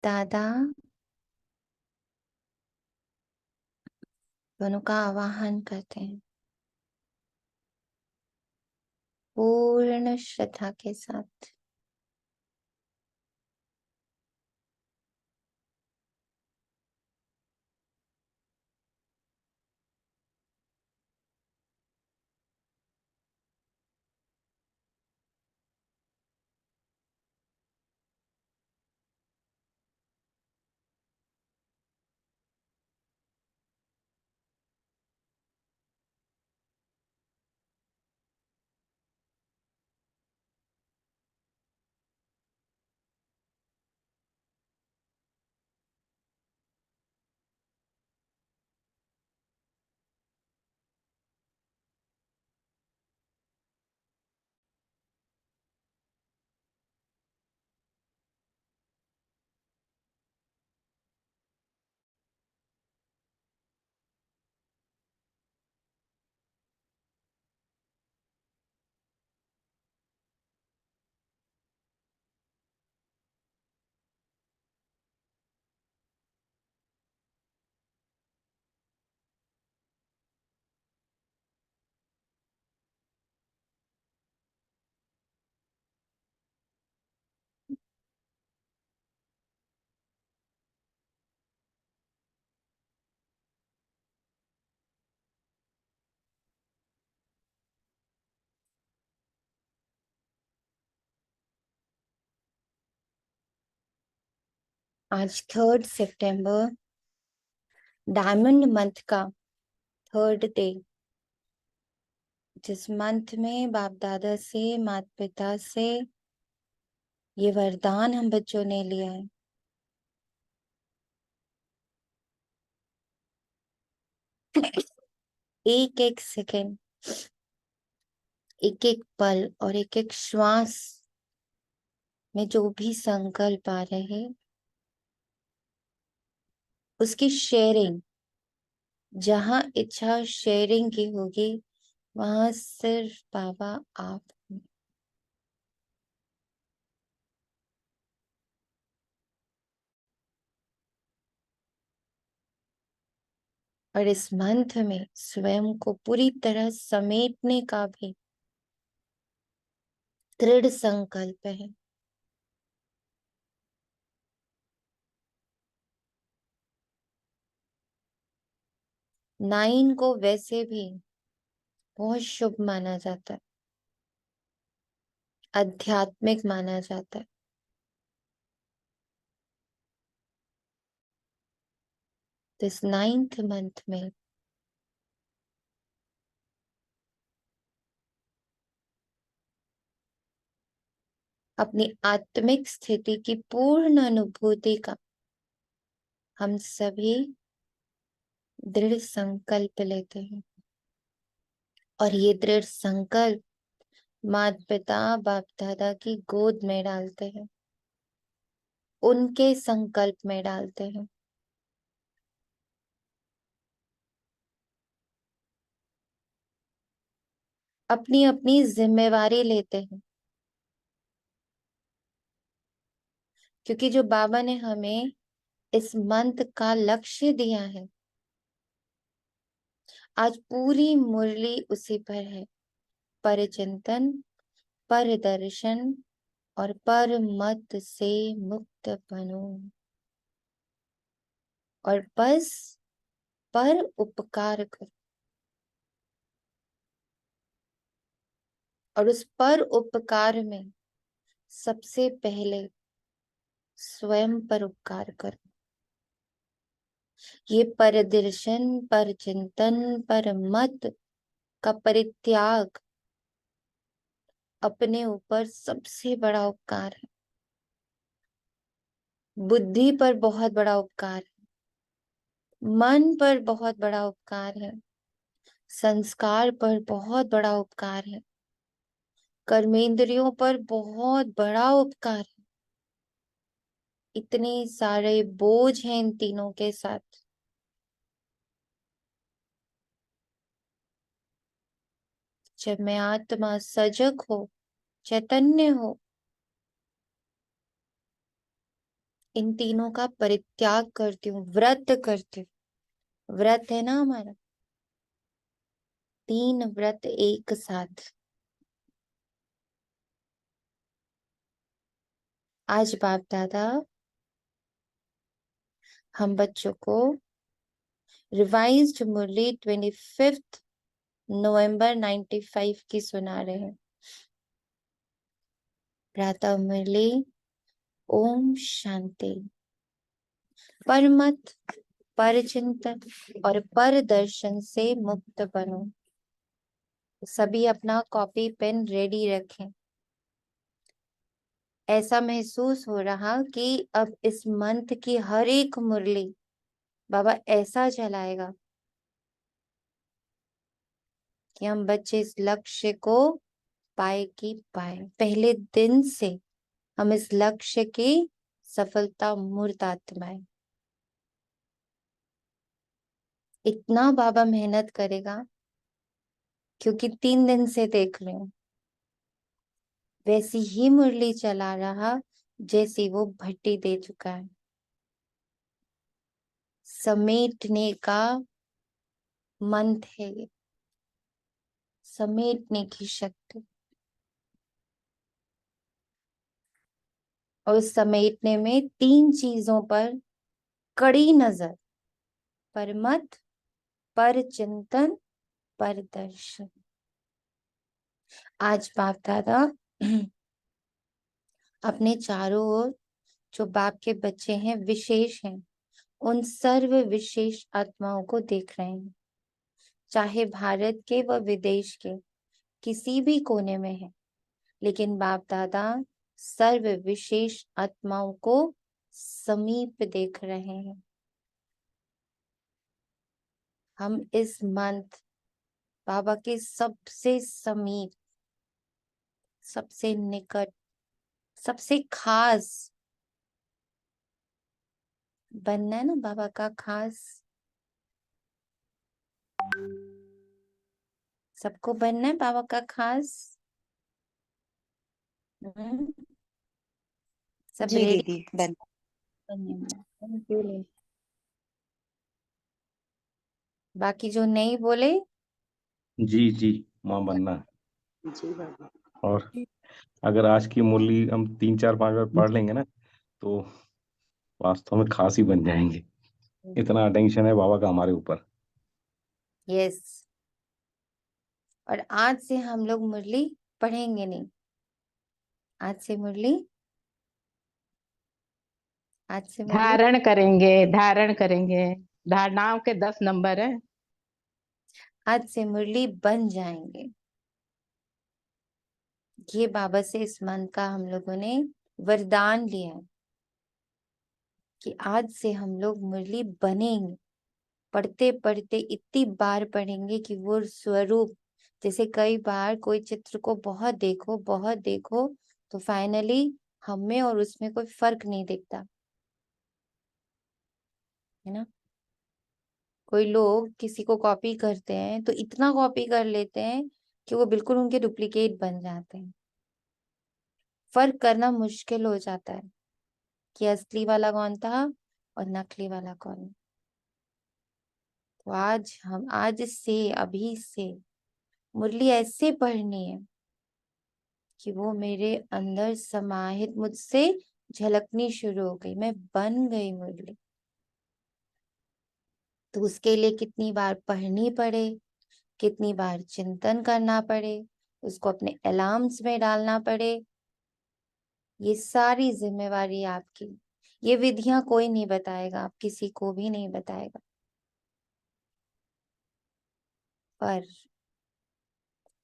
दादा दोनों का आवाहन करते हैं पूर्ण श्रद्धा के साथ। आज 3 सितंबर, डायमंड मंथ का थर्ड डे, जिस मंथ में बाप दादा से, माता पिता से ये वरदान हम बच्चों ने लिया है। एक एक सेकंड, एक एक पल और एक एक श्वास में जो भी संकल्प आ रहे, उसकी शेयरिंग, जहां इच्छा शेयरिंग की होगी वहां सिर्फ बाबा आप। और इस मंथ में स्वयं को पूरी तरह समेटने का भी दृढ़ संकल्प है। नाइन को वैसे भी बहुत शुभ माना जाता है, आध्यात्मिक माना जाता है। तो इस 9th मंथ में अपनी आत्मिक स्थिति की पूर्ण अनुभूति का हम सभी दृढ़ संकल्प लेते हैं। और ये दृढ़ संकल्प माता पिता बाप दादा की गोद में डालते हैं, उनके संकल्प में डालते हैं। अपनी अपनी जिम्मेवारी लेते हैं, क्योंकि जो बाबा ने हमें इस मंथ का लक्ष्य दिया है, आज पूरी मुरली उसी पर है। पर चिंतन, पर दर्शन और पर मत से मुक्त बनो। और बस पर उपकार करो। और उस पर उपकार में सबसे पहले स्वयं पर उपकार करो। ये पर दर्शन, पर चिंतन, पर मत का परित्याग अपने ऊपर सबसे बड़ा उपकार है। बुद्धि पर बहुत बड़ा उपकार है, मन पर बहुत बड़ा उपकार है, संस्कार पर बहुत बड़ा उपकार है, कर्मेंद्रियों पर बहुत बड़ा उपकार है। इतने सारे बोझ हैं इन तीनों के साथ। जब मैं आत्मा सजग हो, चैतन्य हो, इन तीनों का परित्याग करती हूँ, व्रत करती हूँ। व्रत है ना हमारा, 3 व्रत एक साथ। आज बाप दादा हम बच्चों को रिवाइज्ड मुरली 25 नवंबर 95 की सुना रहे हैं। प्रातः मुरली, ओम शांति। परमत, पर चिंतन और पर दर्शन से मुक्त बनो। सभी अपना कॉपी पेन रेडी रखें। ऐसा महसूस हो रहा कि अब इस मंथ की हर एक मुरली बाबा ऐसा चलाएगा कि हम बच्चे इस लक्ष्य को पाए की पाए। पहले दिन से हम इस लक्ष्य की सफलता मूर्त आत्माएं। इतना बाबा मेहनत करेगा क्योंकि 3 दिन से देख रहे हो वैसी ही मुरली चला रहा जैसी वो भट्टी दे चुका है। समेटने का मंत्र है ये, समेटने की शक्ति। और उस समेटने में 3 चीजों पर कड़ी नजर, परमत, पर चिंतन, पर दर्शन। आज बाप दादा अपने चारों ओर जो बाप के बच्चे हैं, विशेष हैं, उन सर्व विशेष आत्माओं को देख रहे हैं, चाहे भारत के व विदेश के किसी भी कोने में है, लेकिन बाप दादा सर्व विशेष आत्माओं को समीप देख रहे हैं। हम इस मंथ बाबा के सबसे समीप, सबसे निकट, सबसे खास बनना है ना, बाबा का खास। सबको बनना है बाबा का खास। हम्म, सब जी रेडी। दीदी बन। बाकी जो नहीं बोले, जी जी माँ बनना है। जी बाबा। और अगर आज की मुरली हम 3 4 5 बार पढ़ लेंगे ना तो वास्तव में खास ही बन जाएंगे। इतना अटेंशन है बाबा का हमारे ऊपर। यस। और आज से हम लोग मुरली पढ़ेंगे नहीं। आज से मुरली, आज से मुरली धारण करेंगे, धारण करेंगे। धारणाओं के 10 नंबर है। आज से मुरली बन जाएंगे। ये बाबा से इस मंत्र का हम लोगों ने वरदान लिया है कि आज से हम लोग मुरली बनेंगे। पढ़ते पढ़ते इतनी बार पढ़ेंगे कि वो स्वरूप, जैसे कई बार कोई चित्र को बहुत देखो तो फाइनली हम में और उसमें कोई फर्क नहीं दिखता है ना। कोई लोग किसी को कॉपी करते हैं तो इतना कॉपी कर लेते हैं कि वो बिल्कुल उनके डुप्लीकेट बन जाते हैं। फर्क करना मुश्किल हो जाता है कि असली वाला कौन था और नकली वाला कौन है। तो आज से, अभी से मुरली ऐसे पढ़नी है कि वो मेरे अंदर समाहित, मुझसे झलकनी शुरू हो गई, मैं बन गई मुरली। तो उसके लिए कितनी बार पढ़नी पड़े, कितनी बार चिंतन करना पड़े, उसको अपने अलार्म्स में डालना पड़े, ये सारी जिम्मेवारी आपकी। ये विधियां कोई नहीं बताएगा, आप किसी को भी नहीं बताएगा। पर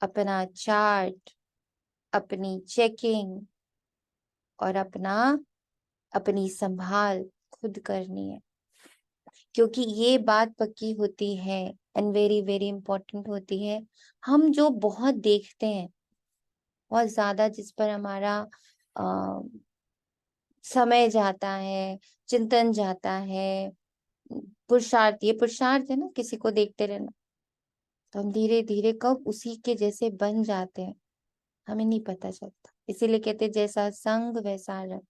अपना चार्ट, अपनी चेकिंग और अपनी संभाल खुद करनी है। क्योंकि ये बात पक्की होती है एंड वेरी वेरी इंपॉर्टेंट होती है, हम जो बहुत देखते हैं, बहुत ज्यादा जिस पर हमारा समय जाता है, चिंतन जाता है, पुरुषार्थ, ये पुरुषार्थ है ना, किसी को देखते रहना, तो हम धीरे धीरे कब उसी के जैसे बन जाते हैं हमें नहीं पता चलता। इसीलिए कहते हैं, जैसा संग वैसा रंग।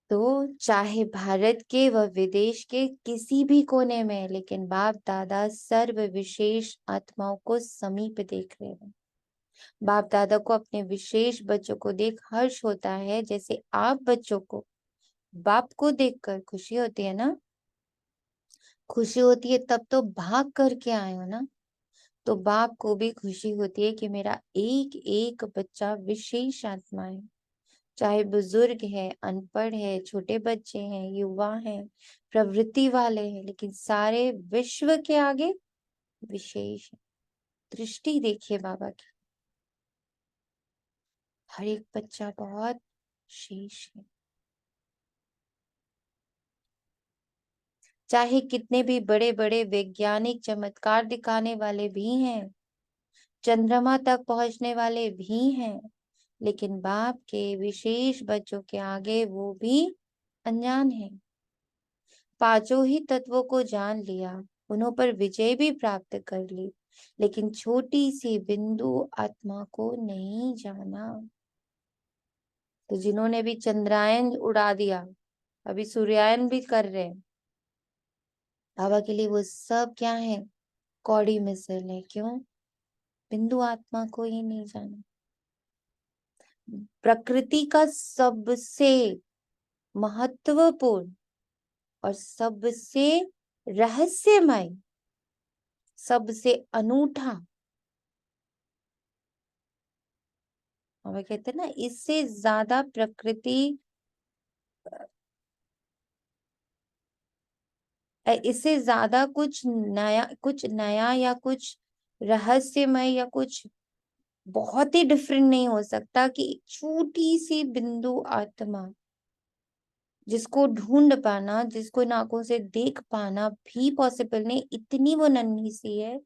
तो चाहे भारत के व विदेश के किसी भी कोने में, लेकिन बाप दादा सर्व विशेष आत्माओं को समीप देख रहे हैं। बाप दादा को अपने विशेष बच्चों को देख हर्ष होता है, जैसे आप बच्चों को बाप को देखकर खुशी होती है ना। खुशी होती है तब तो भाग करके आए हो ना। तो बाप को भी खुशी होती है कि मेरा एक एक बच्चा विशेष आत्मा है, चाहे बुजुर्ग है, अनपढ़ है, छोटे बच्चे हैं, युवा हैं, प्रवृत्ति वाले हैं, लेकिन सारे विश्व के आगे विशेष है। दृष्टि देखिए बाबा की, हर एक बच्चा बहुत विशेष है। चाहे कितने भी बड़े बड़े वैज्ञानिक चमत्कार दिखाने वाले भी हैं, चंद्रमा तक पहुंचने वाले भी हैं, लेकिन बाप के विशेष बच्चों के आगे वो भी अनजान है। पांचों ही तत्वों को जान लिया, उन्हों पर विजय भी प्राप्त कर ली, लेकिन छोटी सी बिंदु आत्मा को नहीं जाना। तो जिन्होंने भी चंद्रायन उड़ा दिया, अभी सूर्यायन भी कर रहे हैं, बाबा के लिए वो सब क्या है? कौड़ी मिसल है। क्यों? बिंदु आत्मा को ही नहीं जाना। प्रकृति का सबसे महत्वपूर्ण और सबसे रहस्यमय, सबसे अनूठा, और कहते हैं ना, इससे ज्यादा प्रकृति, इससे ज्यादा कुछ नया या कुछ रहस्यमय या कुछ बहुत ही डिफरेंट नहीं हो सकता कि एक छोटी सी बिंदु आत्मा जिसको ढूंढ पाना, जिसको इन आंखों से देख पाना भी पॉसिबल नहीं, इतनी वो नन्ही सी है,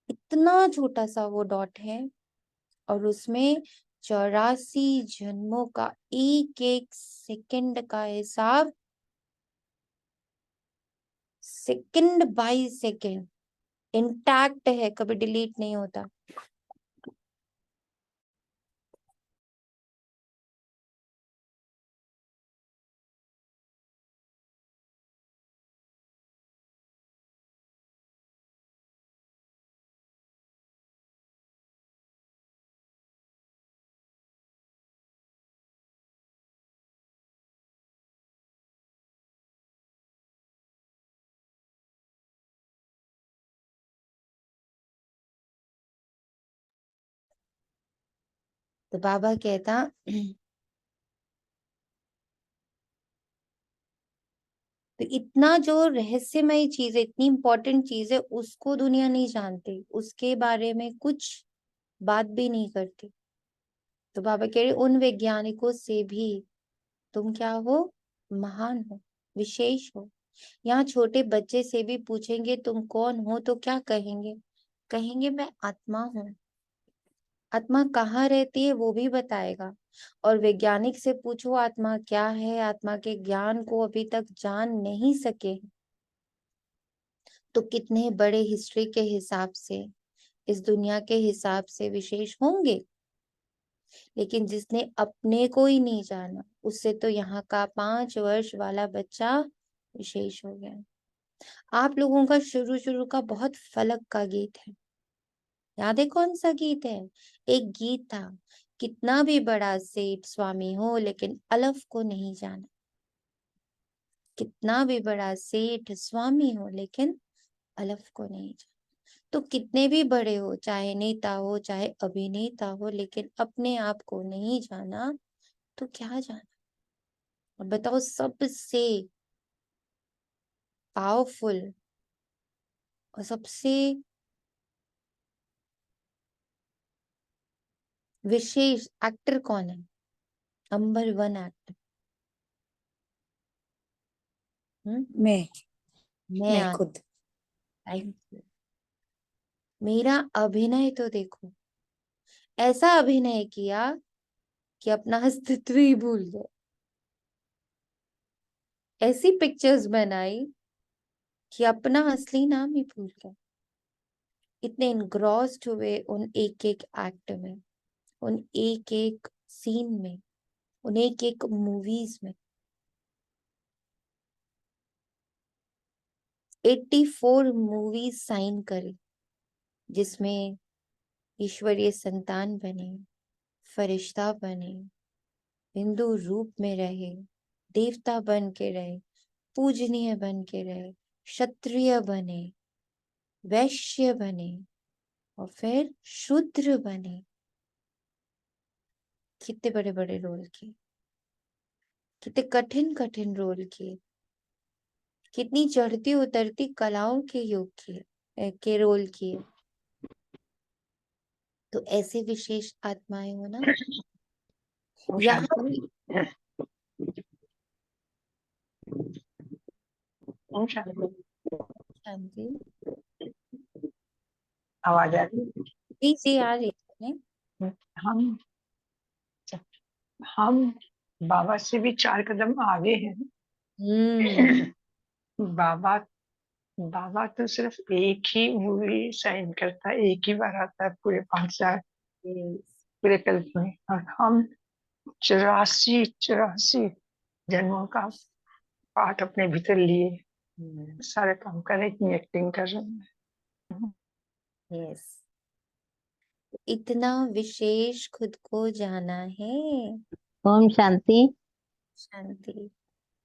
इतना छोटा सा वो डॉट है, और उसमें 84 जन्मों का एक एक सेकंड का हिसाब सेकंड बाय सेकंड इंटैक्ट है, कभी डिलीट नहीं होता। तो बाबा कहता तो इतना जो रहस्यमय चीज है, इतनी इंपॉर्टेंट चीज है, उसको दुनिया नहीं जानती, उसके बारे में कुछ बात भी नहीं करती। तो बाबा कह रहे उन वैज्ञानिकों से भी तुम क्या हो? महान हो, विशेष हो। यहाँ छोटे बच्चे से भी पूछेंगे तुम कौन हो, तो क्या कहेंगे? कहेंगे मैं आत्मा हूँ। आत्मा कहाँ रहती है वो भी बताएगा। और वैज्ञानिक से पूछो आत्मा क्या है, आत्मा के ज्ञान को अभी तक जान नहीं सके, तो कितने बड़े हिस्ट्री के हिसाब से, इस दुनिया के हिसाब से विशेष होंगे। लेकिन जिसने अपने को ही नहीं जाना, उससे तो यहाँ का 5 वर्ष वाला बच्चा विशेष हो गया। आप लोगों का शुरू शुरू का बहुत फलक का गीत है, याद है कौन सा गीत है? एक गीत था, कितना भी बड़ा सेठ स्वामी हो लेकिन अलफ को नहीं जाना। कितना भी बड़ा सेठ स्वामी हो लेकिन अलफ को नहीं जाना। तो कितने भी बड़े हो, चाहे नेता हो चाहे अभिनेता हो, लेकिन अपने आप को नहीं जाना तो क्या जाना? और बताओ, सबसे पावरफुल और सबसे विशेष एक्टर कौन है? नंबर 1 एक्टर मैं मैं मैं खुद। Thank you। मेरा अभिनय तो देखो, ऐसा अभिनय किया कि अपना अस्तित्व ही भूल गए, ऐसी पिक्चर्स बनाई कि अपना असली नाम ही भूल गए। इतने इनग्रॉस्ड हुए उन एक एक एक्ट में, उन एक एक सीन में, उन्हें एक मूवीज में 84 मूवीज साइन करी, जिसमें ईश्वरीय संतान बने, फरिश्ता बने, हिंदू रूप में रहे, देवता बन के रहे, पूजनीय बन के रहे, क्षत्रिय बने, वैश्य बने और फिर शूद्र बने। कितने बड़े बड़े रोल किए, कितने कठिन कठिन रोल किए, कितनी चढ़ती उतरती कलाओं के योग किए, के रोल किए। तो ऐसे विशेष आत्माएं हो ना, ओम यहाँ शांति। ओम शांति। शांति। आवाज आ रही जी जी आ रही है। है? हम बाबा से भी 4 कदम आगे हैं। बाबा बाबा तो सिर्फ एक ही मूवी साइन करता है, एक ही बार आता है पूरे 5 साल पूरे कल्प में, और हम 84 जन्मों का पाठ अपने भीतर लिए सारे काम कर रहे, इतनी एक्टिंग कर रहे हैं। यस, इतना विशेष खुद को जाना है। ओम शांति। शांति।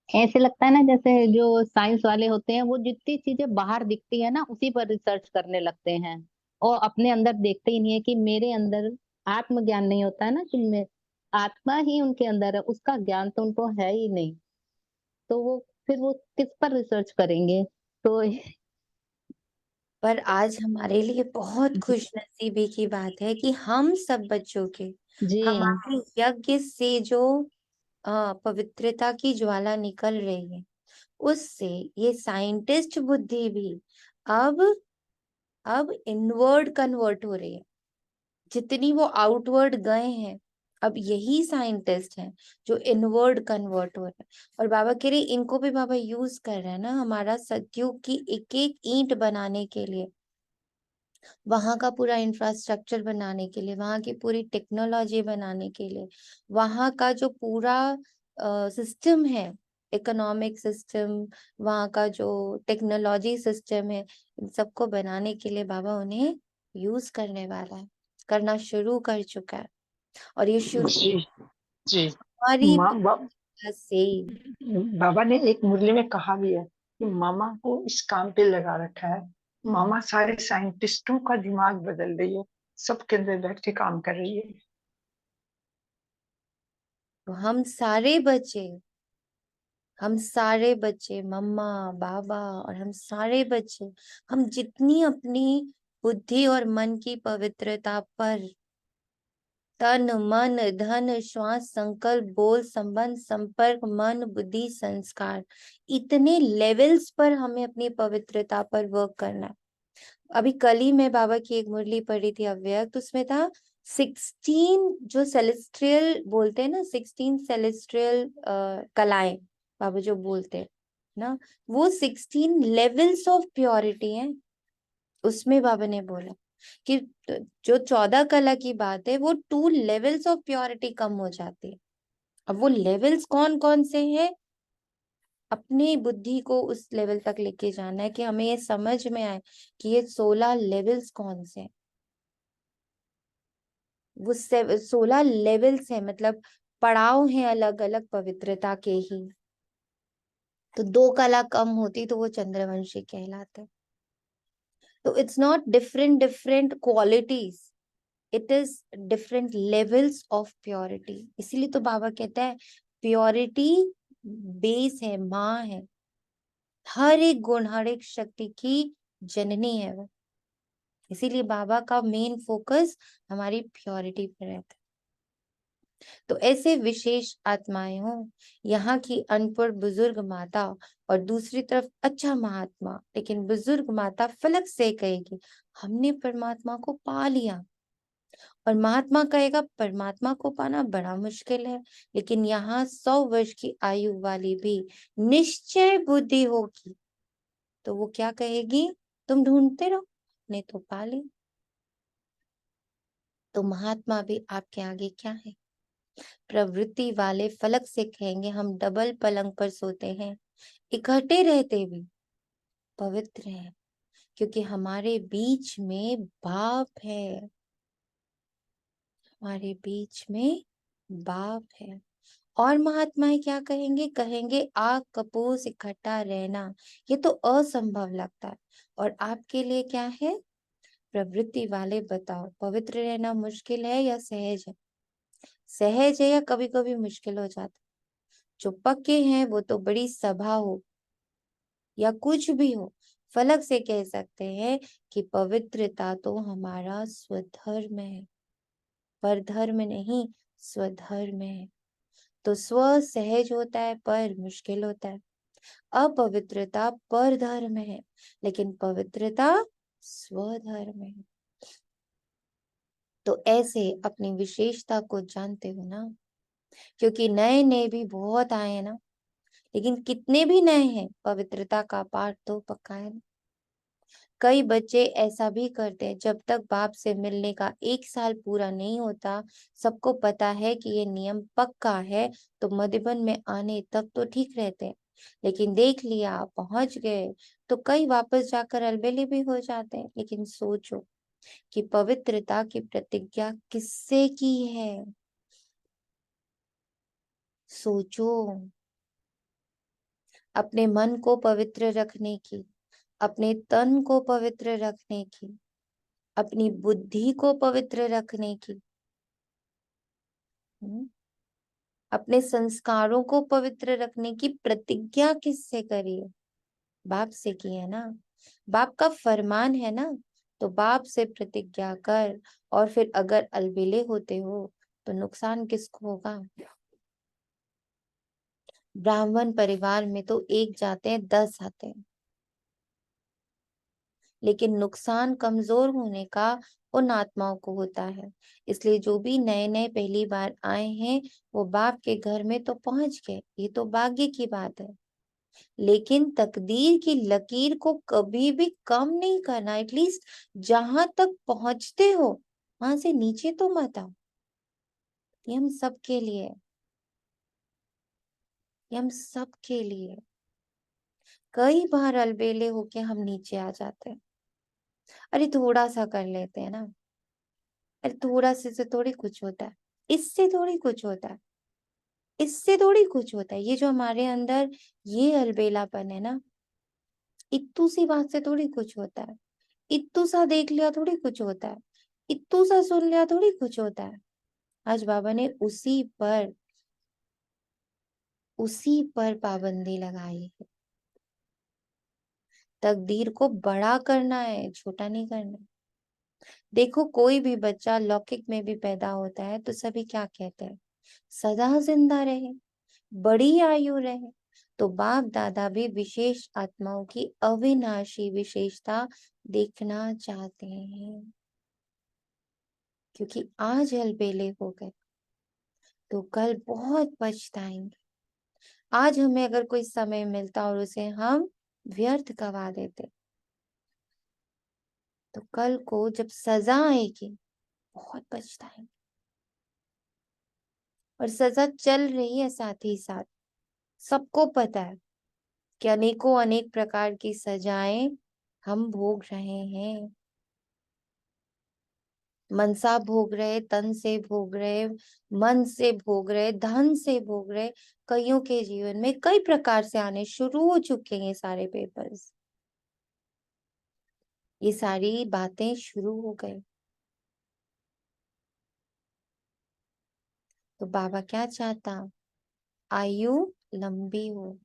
ऐसे लगता है ना जैसे जो साइंस वाले होते हैं वो जितनी चीजें बाहर दिखती है ना उसी पर रिसर्च करने लगते हैं, और अपने अंदर देखते ही नहीं है कि मेरे अंदर आत्मज्ञान नहीं होता है ना, कि मैं आत्मा ही उनके अंदर है, उसका ज्ञान तो उनको है ही नहीं। तो वो फिर वो किस पर रिसर्च करेंगे? तो पर आज हमारे लिए बहुत खुशनसीबी की बात है कि हम सब बच्चों के जी हमारे यज्ञ से जो पवित्रता की ज्वाला निकल रही है, उससे ये साइंटिस्ट बुद्धि भी अब इनवर्ड कन्वर्ट हो रही है। जितनी वो आउटवर्ड गए हैं, अब यही साइंटिस्ट हैं जो इनवर्ड कन्वर्ट हो रहे हैं। और बाबा कह रहे इनको भी बाबा यूज कर रहे हैं ना, हमारा सतयुग की एक एक ईंट बनाने के लिए, वहां का पूरा इंफ्रास्ट्रक्चर बनाने के लिए, वहां की पूरी टेक्नोलॉजी बनाने के लिए, वहां का जो पूरा सिस्टम है, इकोनॉमिक सिस्टम, वहां का जो टेक्नोलॉजी सिस्टम है, इन सबको बनाने के लिए बाबा उन्हें यूज करने वाला है, करना शुरू कर चुका है। और ये शुरू जी जी। हमारी माँ तरह से ही। बाबा ने एक मुरली में कहा भी है कि मामा को इस काम पे लगा रखा है। मामा सारे साइंटिस्टों का दिमाग बदल रही है, सबके अंदर बैठ के काम कर रही है। तो हम सारे बच्चे मम्मा बाबा और हम सारे बच्चे, हम जितनी अपनी बुद्धि और मन की पवित्रता पर तन मन धन श्वास संकल्प बोल संबंध संपर्क मन बुद्धि संस्कार, इतने लेवल्स पर हमें अपनी पवित्रता पर वर्क करना है। अभी कल ही मैं बाबा की एक मुरली पढ़ी थी अव्यक्त, उसमें था 16 जो सेलेस्ट्रियल बोलते हैं ना, 16 सेलेस्ट्रियल कलाएं बाबा जो बोलते हैं ना, वो 16 लेवल्स ऑफ प्योरिटी हैं। उसमें बाबा ने बोला कि जो 14 कला की बात है वो 2 लेवल्स ऑफ प्योरिटी कम हो जाती है। अब वो लेवल्स कौन कौन से हैं, अपनी बुद्धि को उस लेवल तक लेके जाना है कि हमें ये समझ में आए कि ये 16 लेवल्स कौन से हैं। वो 16 लेवल्स हैं, मतलब पड़ाव हैं अलग अलग पवित्रता के ही। तो 2 कला कम होती तो वो चंद्रवंशी कहलाते। तो it's not different different qualities, it is different levels of purity. इसीलिए तो बाबा कहता है प्योरिटी बेस है, माँ है, हर एक गुण हर एक शक्ति की जननी है वो। इसीलिए बाबा का मेन फोकस हमारी प्योरिटी पर रहता है। तो ऐसे विशेष आत्माएं हो, यहाँ की अनपढ़ बुजुर्ग माता और दूसरी तरफ अच्छा महात्मा, लेकिन बुजुर्ग माता फलक से कहेगी हमने परमात्मा को पा लिया, और महात्मा कहेगा परमात्मा को पाना बड़ा मुश्किल है। लेकिन यहाँ 100 वर्ष की आयु वाली भी निश्चय बुद्धि होगी तो वो क्या कहेगी, तुम ढूंढते रहो, ने तो पा ली। तो महात्मा भी आपके आगे क्या है, प्रवृत्ति वाले फलक से कहेंगे हम डबल पलंग पर सोते हैं, इकट्ठे रहते भी पवित्र हैं, क्योंकि हमारे बीच में बाप है, हमारे बीच में बाप है। और महात्माएं क्या कहेंगे? कहेंगे आग कपूस इकट्ठा रहना ये तो असंभव लगता है, और आपके लिए क्या है? प्रवृत्ति वाले बताओ, पवित्र रहना मुश्किल है या सहज है? सहज है या कभी कभी मुश्किल हो जाता? जो पक्के हैं वो तो बड़ी सभा हो या कुछ भी हो, फलक से कह सकते हैं कि पवित्रता तो हमारा स्वधर्म है, परधर्म नहीं, स्वधर्म है। तो स्व सहज होता है पर मुश्किल होता है, अपवित्रता परधर्म है, लेकिन पवित्रता स्वधर्म है। तो ऐसे अपनी विशेषता को जानते हो ना, क्योंकि नए नए भी बहुत आए हैं ना, लेकिन कितने भी नए हैं, पवित्रता का पाठ तो पक्का है ना। कई बच्चे ऐसा भी करते हैं, जब तक बाप से मिलने का 1 साल पूरा नहीं होता, सबको पता है कि ये नियम पक्का है, तो मधुबन में आने तक तो ठीक रहते हैं, लेकिन देख लिया पहुंच गए तो कई वापस जाकर अलबेले भी हो जाते हैं। लेकिन सोचो कि पवित्रता की प्रतिज्ञा किससे की है? सोचो, अपने मन को पवित्र रखने की, अपने तन को पवित्र रखने की, अपनी बुद्धि को पवित्र रखने की, अपने संस्कारों को पवित्र रखने की प्रतिज्ञा किससे करी है? बाप से की है ना। बाप का फरमान है ना, तो बाप से प्रतिज्ञा कर। और फिर अगर अलबेले होते हो तो नुकसान किसको होगा? ब्राह्मण परिवार में तो 1 जाते हैं 10 आते हैं, लेकिन नुकसान कमजोर होने का उन आत्माओं को होता है। इसलिए जो भी नए नए पहली बार आए हैं वो बाप के घर में तो पहुंच गए, ये तो भाग्य की बात है, लेकिन तकदीर की लकीर को कभी भी कम नहीं करना। एटलीस्ट जहां तक पहुंचते हो वहां से नीचे तो मत आओ। ये हम सब के लिए है, ये हम सब के लिए है। कई बार अलबेले होके हम नीचे आ जाते हैं, अरे थोड़ा सा कर लेते हैं ना, अरे थोड़ा से थोड़ी कुछ होता है, इससे थोड़ी कुछ होता है, इससे थोड़ी कुछ होता है। ये जो हमारे अंदर ये अलबेलापन है ना, इत्तू सी बात से थोड़ी कुछ होता है, इत्तू सा देख लिया थोड़ी कुछ होता है, इत्तू सा सुन लिया थोड़ी कुछ होता है। आज बाबा ने उसी पर पाबंदी लगाई है। तकदीर को बड़ा करना है, छोटा नहीं करना। देखो कोई भी बच्चा लौकिक में भी पैदा होता है तो सभी क्या कहते हैं? सदा जिंदा रहे, बड़ी आयु रहे। तो बाप दादा भी विशेष आत्माओं की अविनाशी विशेषता देखना चाहते हैं, क्योंकि आज अलबेले हो गए तो कल बहुत पछताएंगे। आज हमें अगर कोई समय मिलता और उसे हम व्यर्थ गवा देते, तो कल को जब सजा आएगी बहुत पछताएंगे। और सजा चल रही है साथ ही साथ, सबको पता है कि अनेकों अनेक प्रकार की सजाएं हम भोग रहे हैं। मनसा भोग रहे, तन से भोग रहे, मन से भोग रहे, धन से भोग रहे। कईयों के जीवन में कई प्रकार से आने शुरू हो चुके हैं सारे पेपर्स, ये सारी बातें शुरू हो गई। तो बाबा क्या चाहता? आयु लंबी हो।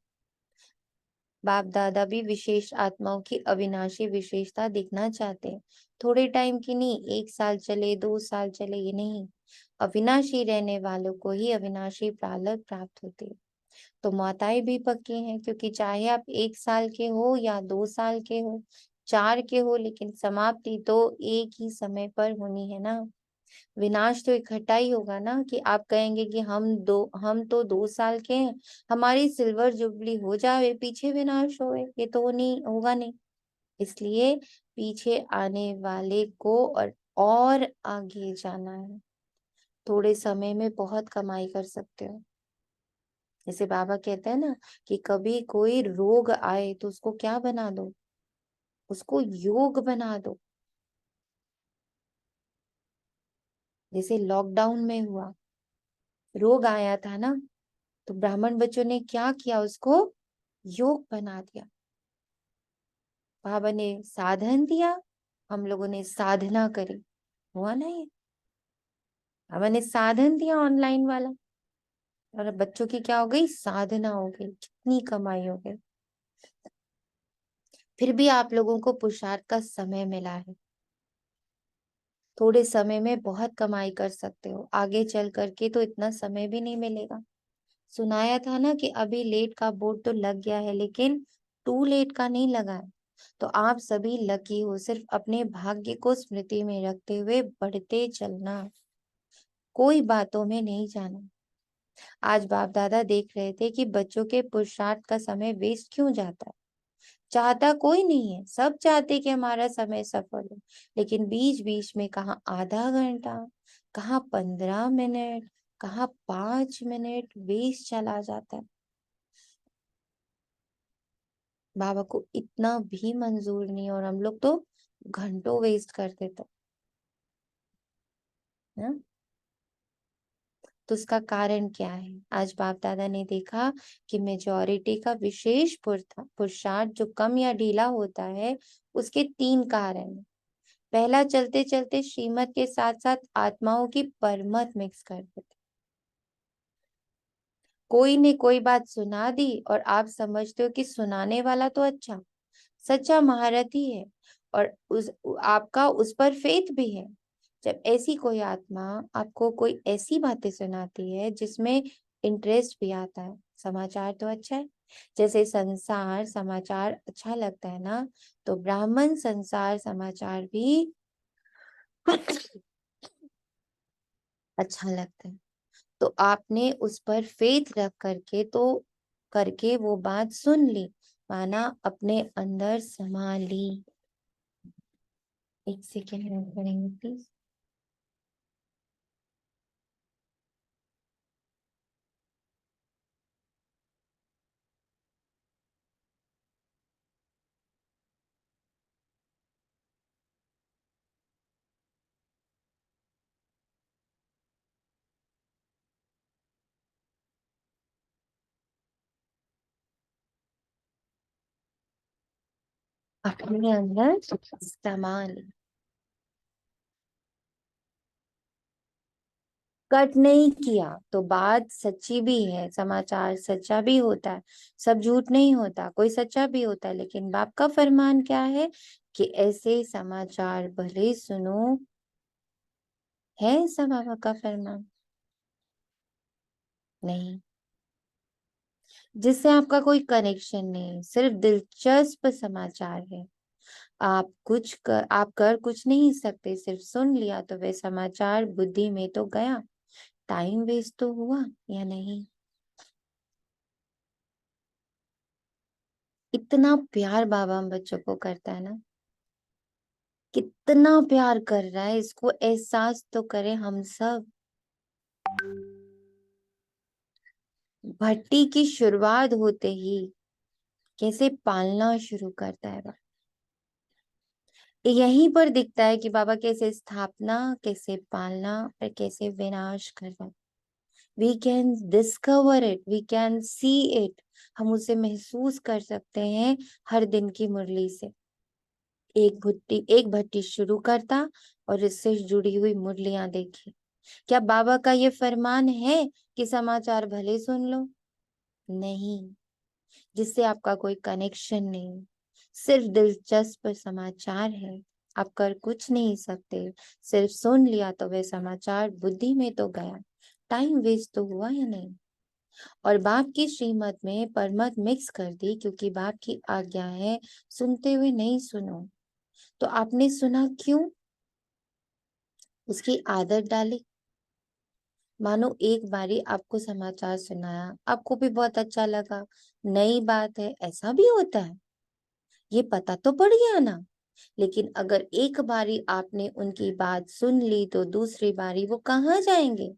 बाप दादा भी विशेष आत्माओं की अविनाशी विशेषता दिखना चाहते हैं। थोड़े टाइम की नहीं, 1 साल चले 2 साल चले, ये नहीं, अविनाशी रहने वालों को ही अविनाशी प्रालब्ध प्राप्त होते हैं। तो माताएं भी पक्की हैं, क्योंकि चाहे आप 1 साल के हो या 2 साल के हो, 4 के हो, लेकिन समाप्ति तो एक ही समय पर होनी है ना। विनाश तो इकट्ठा ही होगा ना, कि आप कहेंगे कि हम तो 2 साल के हैं, हमारी सिल्वर जुबली हो जाए पीछे विनाश होए, ये तो नहीं होगा नहीं। इसलिए पीछे आने वाले को और आगे जाना है, थोड़े समय में बहुत कमाई कर सकते हो। जैसे बाबा कहते हैं ना कि कभी कोई रोग आए तो उसको क्या बना दो, उसको योग बना दो। जैसे लॉकडाउन में हुआ, रोग आया था ना, तो ब्राह्मण बच्चों ने क्या किया, उसको योग बना दिया। बाबा ने साधन दिया, हम लोगों ने साधना करी, हुआ ना ये। बाबा ने साधन दिया ऑनलाइन वाला, और अब बच्चों की क्या हो गई, साधना हो गई, कितनी कमाई हो गई। फिर भी आप लोगों को पुरुषार्थ का समय मिला है, थोड़े समय में बहुत कमाई कर सकते हो, आगे चल करके तो इतना समय भी नहीं मिलेगा। सुनाया था ना कि अभी लेट का बोर्ड तो लग गया है, लेकिन टू लेट का नहीं लगा है। तो आप सभी लकी हो, सिर्फ अपने भाग्य को स्मृति में रखते हुए बढ़ते चलना, कोई बातों में नहीं जाना। आज बाप दादा देख रहे थे कि बच्चों के पुरुषार्थ का समय वेस्ट क्यों जाता है। चाहता कोई नहीं है, सब चाहते कि हमारा समय सफल हो, लेकिन बीच बीच में कहाँ आधा घंटा, कहाँ 15 मिनट, कहाँ 5 मिनट वेस्ट चला जाता है। बाबा को इतना भी मंजूर नहीं, और हम लोग तो घंटों वेस्ट कर देते हैं। तो उसका कारण क्या है? आज बाप दादा ने देखा कि मेजॉरिटी का विशेष पुरुषार्थ जो कम या ढीला होता है, उसके 3 कारण हैं। पहला, चलते चलते श्रीमत के साथ साथ आत्माओं की परमत मिक्स कर देते। कोई ने कोई बात सुना दी और आप समझते हो कि सुनाने वाला तो अच्छा, सच्चा महारथी है, और आपका उस पर फेथ भी है। जब ऐसी कोई आत्मा आपको कोई ऐसी बातें सुनाती है जिसमें इंटरेस्ट भी आता है, समाचार तो अच्छा है, जैसे संसार समाचार अच्छा लगता है ना, तो ब्राह्मण संसार समाचार भी अच्छा लगता है। तो आपने उस पर फेथ रख करके वो बात सुन ली, माना अपने अंदर समा ली। एक सेकेंड नोट करेंगे प्लीज। अपने अंदर समा ली। कट नहीं किया तो बात सच्ची भी है, समाचार सच्चा भी होता है, सब झूठ नहीं होता, कोई सच्चा भी होता है, लेकिन बाप का फरमान क्या है कि ऐसे समाचार भले सुनो, है ऐसा बाबा का फरमान? नहीं, जिससे आपका कोई कनेक्शन नहीं, सिर्फ दिलचस्प समाचार है। आप कर कुछ नहीं सकते, सिर्फ सुन लिया तो वे समाचार बुद्धि में तो गया, टाइम वेस्ट तो हुआ या नहीं? इतना प्यार बाबा हम बच्चों को करता है ना, कितना प्यार कर रहा है, इसको एहसास तो करें हम सब। भट्टी की शुरुआत होते ही कैसे पालना शुरू करता है बाबा, यहीं पर दिखता है कि बाबा कैसे स्थापना, कैसे पालना और कैसे विनाश कर रहा है। We can discover it, we can see it, हम उसे महसूस कर सकते हैं हर दिन की मुरली से। एक भट्टी शुरू करता और इससे जुड़ी हुई मुरलियां देखी। क्या बाबा का ये फरमान है कि समाचार भले सुन लो? नहीं, जिससे आपका कोई कनेक्शन नहीं, सिर्फ दिलचस्प समाचार है, आप कर कुछ नहीं सकते, सिर्फ सुन लिया तो वे समाचार बुद्धि में तो गया, टाइम वेस्ट तो हुआ या नहीं? और बाप की श्रीमत में परमत मिक्स कर दी, क्योंकि बाप की आज्ञा है सुनते हुए नहीं सुनो। तो आपने सुना क्यों? उसकी आदत डाली। मानो एक बारी आपको समाचार सुनाया, आपको भी बहुत अच्छा लगा, नई बात है, ऐसा भी होता है, ये पता तो पड़ गया ना, लेकिन अगर एक बारी आपने उनकी बात सुन ली तो दूसरी बारी वो कहाँ जाएंगे?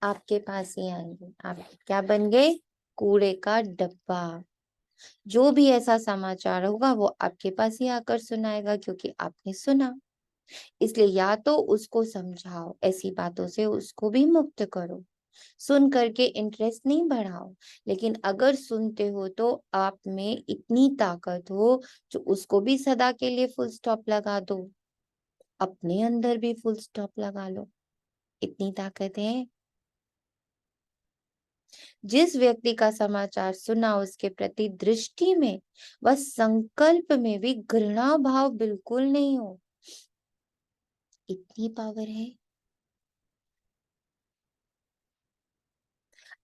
आपके पास ही आएंगे। आप क्या बन गए? कूड़े का डब्बा। जो भी ऐसा समाचार होगा वो आपके पास ही आकर सुनाएगा, क्योंकि आपने सुना। इसलिए या तो उसको समझाओ, ऐसी बातों से उसको भी मुक्त करो, सुन करके इंटरेस्ट नहीं बढ़ाओ। लेकिन अगर सुनते हो तो आप में इतनी ताकत हो जो उसको भी सदा के लिए फुल स्टॉप लगा दो, अपने अंदर भी फुल स्टॉप लगा लो। इतनी ताकत है। जिस व्यक्ति का समाचार सुना उसके प्रति दृष्टि में व संकल्प में भी घृणा भाव बिल्कुल नहीं हो, इतनी पावर है।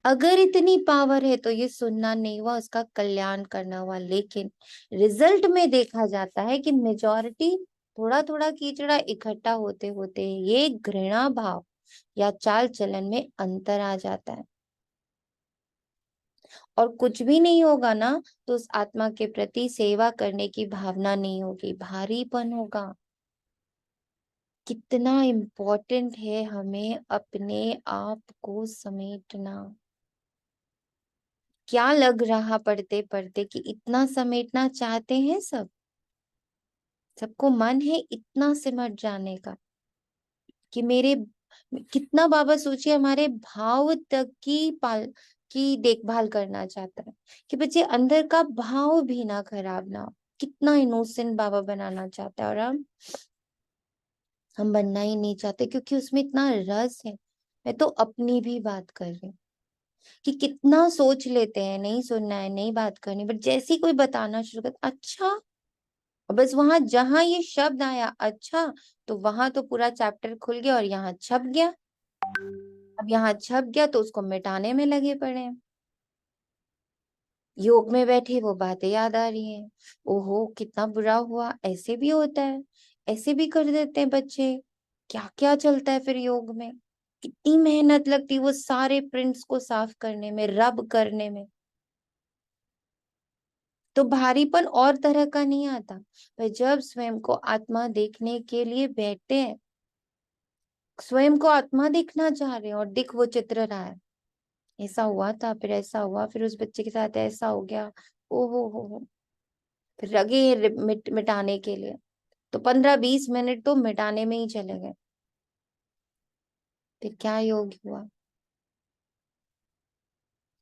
अगर इतनी पावर है तो ये सुनना नहीं हुआ, उसका कल्याण करना हुआ। लेकिन रिजल्ट में देखा जाता है कि मेजॉरिटी थोड़ा थोड़ा कीचड़ा इकट्ठा होते होते ये घृणा भाव या चाल चलन में अंतर आ जाता है। और कुछ भी नहीं होगा ना तो उस आत्मा के प्रति सेवा करने की भावना नहीं होगी, भारीपन होगा। कितना इम्पोर्टेंट है हमें अपने आप को समेटना। क्या लग रहा पढ़ते पढ़ते कि इतना समेटना चाहते हैं सब? सबको मन है इतना सिमट जाने का कि मेरे कितना बाबा सोचिए हमारे भाव तक की देखभाल करना चाहता है कि बच्चे अंदर का भाव भी ना खराब ना हो। कितना इनोसेंट बाबा बनाना चाहता है, और हम बनना ही नहीं चाहते क्योंकि उसमें इतना रस है। मैं तो अपनी भी बात कर रही हूँ कि कितना सोच लेते हैं नहीं सुनना है नहीं बात करनी, बट जैसे ही कोई बताना शुरू कर अच्छा, और बस वहां जहां ये शब्द आया अच्छा, तो वहां तो पूरा चैप्टर खुल गया और यहाँ छप गया। अब यहाँ छप गया तो उसको मिटाने में लगे पड़े हैं। योग में बैठे वो बातें याद आ रही हैं। ओहो कितना बुरा हुआ, ऐसे भी होता है, ऐसे भी कर देते हैं बच्चे। क्या क्या चलता है फिर योग में, कितनी मेहनत लगती है वो सारे प्रिंट्स को साफ करने में, रब करने में। तो भारीपन और तरह का नहीं आता। पर जब स्वयं को आत्मा देखने के लिए बैठते हैं, स्वयं को आत्मा देखना चाह रहे हैं और दिख वो चित्र रहा है, ऐसा हुआ था फिर ऐसा हुआ फिर उस बच्चे के साथ ऐसा हो गया, ओ हो, फिर लगे मिटाने के लिए, तो 15-20 मिनट तो मिटाने में ही चले गए। फिर क्या योग हुआ?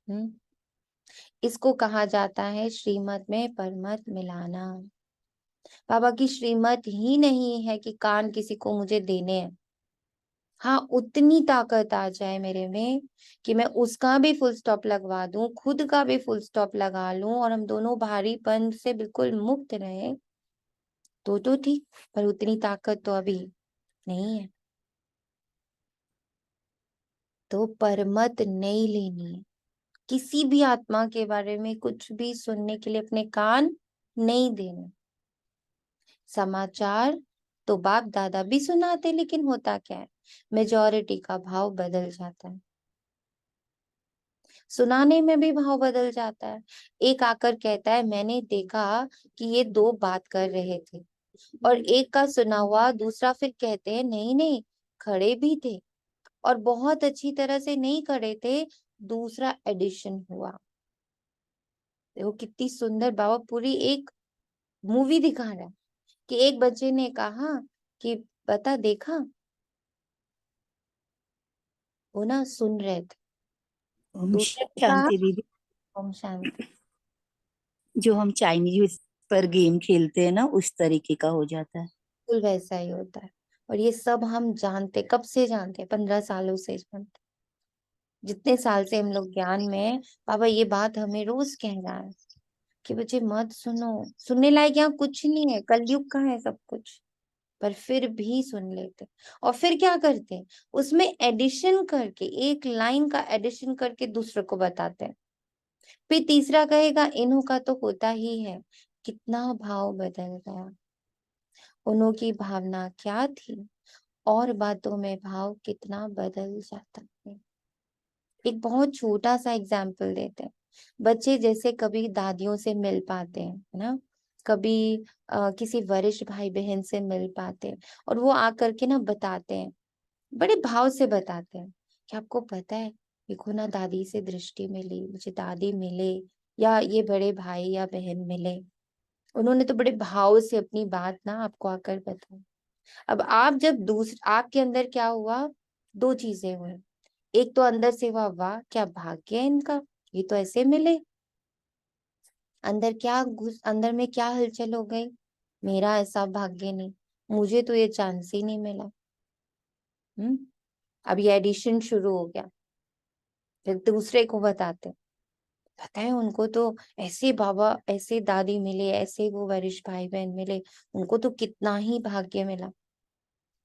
हम्म इसको कहा जाता है श्रीमत में परमत मिलाना। बाबा की श्रीमत ही नहीं है कि कान किसी को मुझे देने हैं। हाँ उतनी ताकत आ जाए मेरे में कि मैं उसका भी फुल स्टॉप लगवा दूं, खुद का भी फुल स्टॉप लगा लूं, और हम दोनों भारीपन से बिल्कुल मुक्त रहे, तो ठीक। पर उतनी ताकत तो अभी नहीं है। तो परमत नहीं लेनी है, किसी भी आत्मा के बारे में कुछ भी सुनने के लिए अपने कान नहीं देने। समाचार तो बाप दादा भी सुनाते, लेकिन होता क्या है, मेजॉरिटी का भाव बदल जाता है, सुनाने में भी भाव बदल जाता है। एक आकर कहता है मैंने देखा कि ये दो बात कर रहे थे, और एक का सुना हुआ दूसरा फिर कहते हैं नहीं नहीं खड़े भी थे, और बहुत अच्छी तरह से नहीं खड़े थे, दूसरा एडिशन हुआ। देखो कितनी सुंदर बाबा पूरी एक मूवी दिखा रहा है कि एक बच्चे ने कहा कि पता देखा, वो ना सुन रहे थे, ओम दूसरे ने कहा शांति दीदी। ओम शांति। जो हम चाइनीज पर गेम खेलते हैं ना उस तरीके का हो जाता है। बिल्कुल वैसा ही होता है। और ये सब हम जानते, कब से जानते हैं? 15 सालों से जानते। जितने साल से हम लोग ज्ञान में हैं, बाबा ये बात हमें रोज कह रहा है कि बच्चे मत सुनो, सुनने लायक यहाँ कुछ नहीं है, कलयुग का है सब कुछ। पर फिर भी सुन लेते, और फिर क्या करते हैं, उसमें एडिशन करके, एक लाइन का एडिशन करके दूसरे को बताते हैं। फिर तीसरा कहेगा इन्हों का तो होता ही है। कितना भाव बदल गया, उन्हों की भावना क्या थी और बातों में भाव कितना बदल जाता है। एक बहुत छोटा सा एग्जाम्पल देते हैं। बच्चे जैसे कभी दादियों से मिल पाते हैं, है ना, कभी किसी वरिष्ठ भाई बहन से मिल पाते हैं और वो आकर के ना बताते हैं, बड़े भाव से बताते हैं कि आपको पता है, देखो ना दादी से दृष्टि मिली, मुझे दादी मिले या ये बड़े भाई या बहन मिले, उन्होंने तो बड़े भाव से अपनी बात ना आपको आकर बताई। अब आप जब आपके अंदर क्या हुआ, दो चीजें हुई। एक तो अंदर से हुआ, वाह क्या भाग्य है इनका, ये तो ऐसे मिले। अंदर में क्या हलचल हो गई, मेरा ऐसा भाग्य नहीं, मुझे तो ये चांस ही नहीं मिला। अब ये एडिशन शुरू हो गया। फिर दूसरे को बताते, पता है उनको तो ऐसे बाबा ऐसे दादी मिले, ऐसे वो वरिष्ठ भाई बहन मिले, उनको तो कितना ही भाग्य मिला।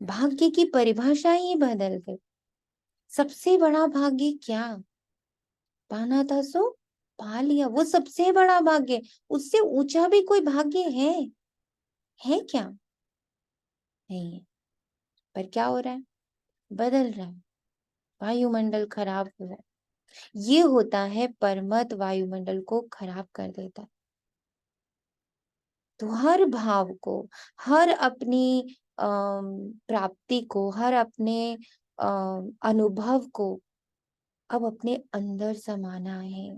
भाग्य की परिभाषा ही बदल गई। सबसे बड़ा भाग्य क्या पाना था, सो पा लिया, वो सबसे बड़ा भाग्य। उससे ऊंचा भी कोई भाग्य है क्या? नहीं है। पर क्या हो रहा है, बदल रहा है, वायुमंडल खराब हो रहा है। ये होता है परमत, वायुमंडल को खराब कर देता है। तो हर भाव को, हर अपनी प्राप्ति को, हर अपने अनुभव को अब अपने अंदर समाना है।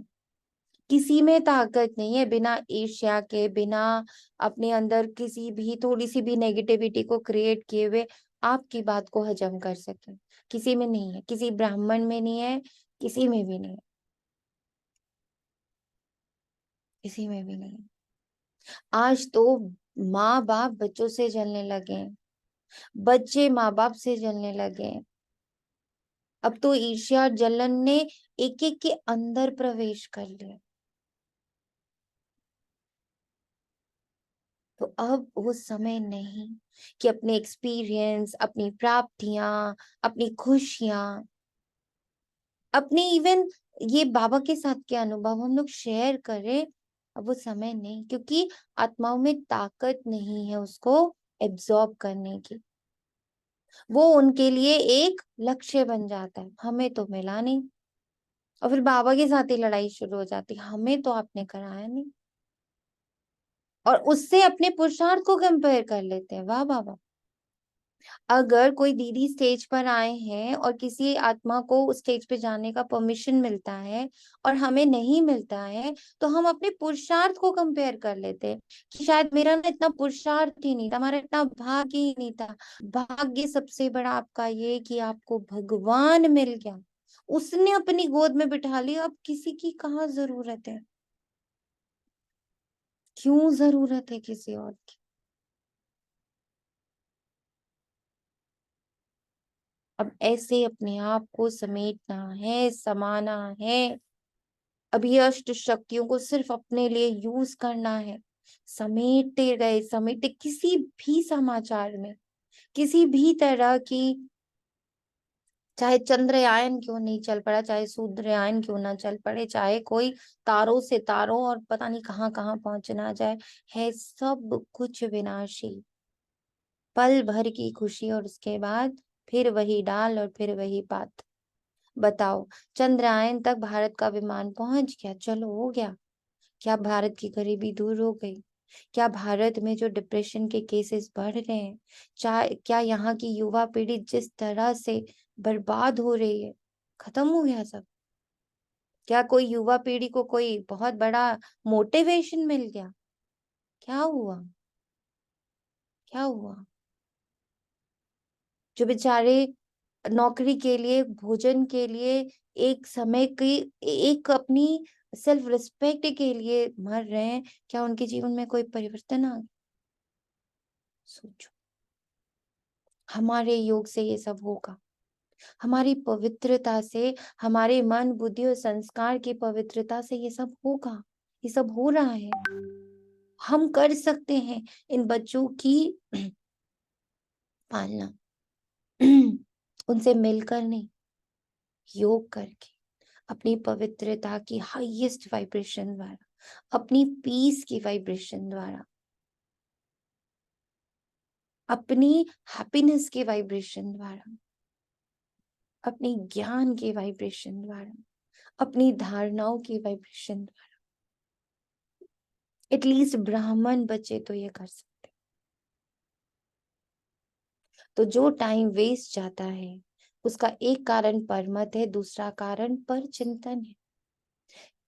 किसी में ताकत नहीं है बिना ईर्ष्या के, बिना अपने अंदर किसी भी थोड़ी सी भी नेगेटिविटी को क्रिएट किए हुए आपकी बात को हजम कर सके। किसी में नहीं है, किसी ब्राह्मण में नहीं है, किसी में भी नहीं है, किसी में भी नहीं है। आज तो माँ बाप बच्चों से जलने लगे हैं, बच्चे माँ बाप से जलने लगे हैं। अब तो ईर्ष्या और जलन ने एक एक के अंदर प्रवेश कर लिया। तो अब वो समय नहीं कि अपने एक्सपीरियंस, अपनी प्राप्तियां, अपनी खुशियां, अपने इवन ये बाबा के साथ के अनुभव हम लोग शेयर करें। अब वो समय नहीं, क्योंकि आत्माओं में ताकत नहीं है उसको एब्जॉर्ब करने की। वो उनके लिए एक लक्ष्य बन जाता है, हमें तो मिला नहीं, और फिर बाबा के साथ ही लड़ाई शुरू हो जाती, हमें तो आपने कराया नहीं। और उससे अपने पुरुषार्थ को कंपेयर कर लेते हैं। वाह बाबा, अगर कोई दीदी स्टेज पर आए हैं और किसी आत्मा को उस स्टेज पे जाने का परमिशन मिलता है और हमें नहीं मिलता है, तो हम अपने पुरुषार्थ को कंपेयर कर लेते हैं कि शायद मेरा ना इतना पुरुषार्थ ही नहीं था, हमारा इतना भाग्य ही नहीं था। भाग्य सबसे बड़ा आपका ये कि आपको भगवान मिल गया, उसने अपनी गोद में बिठा लिया। अब किसी की कहाँ जरूरत है, क्यों जरूरत है किसी और की? अब ऐसे अपने आप को समेटना है, समाना है। अब ये अष्ट शक्तियों को सिर्फ अपने लिए यूज करना है। समेटते गए, समेटते, किसी भी समाचार में, किसी भी तरह की, चाहे चंद्रयान क्यों नहीं चल पड़ा, चाहे सूर्ययान क्यों ना चल पड़े, चाहे कोई तारों से तारों और पता नहीं कहाँ कहाँ पहुंचना जाए, है सब कुछ विनाशी। पल भर की खुशी और उसके बाद फिर वही डाल और फिर वही बात। बताओ, चंद्रयान तक भारत का विमान पहुंच गया, चलो हो गया। क्या भारत की गरीबी दूर हो गई? क्या भारत में जो डिप्रेशन के केसेस बढ़ रहे हैं, चाहे क्या यहाँ की युवा पीढ़ी जिस तरह से बर्बाद हो रही है, खत्म हो गया सब? क्या कोई युवा पीढ़ी को कोई बहुत बड़ा मोटिवेशन मिल गया? क्या हुआ? क्या हुआ? जो बेचारे नौकरी के लिए, भोजन के लिए, एक समय की, एक अपनी सेल्फ रिस्पेक्ट के लिए मर रहे हैं, क्या उनके जीवन में कोई परिवर्तन आ गया? सोचो। हमारे योग से ये सब होगा, हमारी पवित्रता से, हमारे मन बुद्धि और संस्कार की पवित्रता से ये सब होगा। ये सब हो रहा है। हम कर सकते हैं इन बच्चों की पालना उनसे मिलकर नहीं, योग करके, अपनी पवित्रता की हाईएस्ट वाइब्रेशन द्वारा, अपनी पीस की वाइब्रेशन द्वारा, अपनी हैप्पीनेस के वाइब्रेशन द्वारा, अपनी ज्ञान के वाइब्रेशन द्वारा, अपनी धारणाओं की वाइब्रेशन द्वारा, एटलीस्ट ब्राह्मण बच्चे तो ये कर सकते। तो जो टाइम वेस्ट जाता है उसका एक कारण परमत है, दूसरा कारण पर चिंतन है।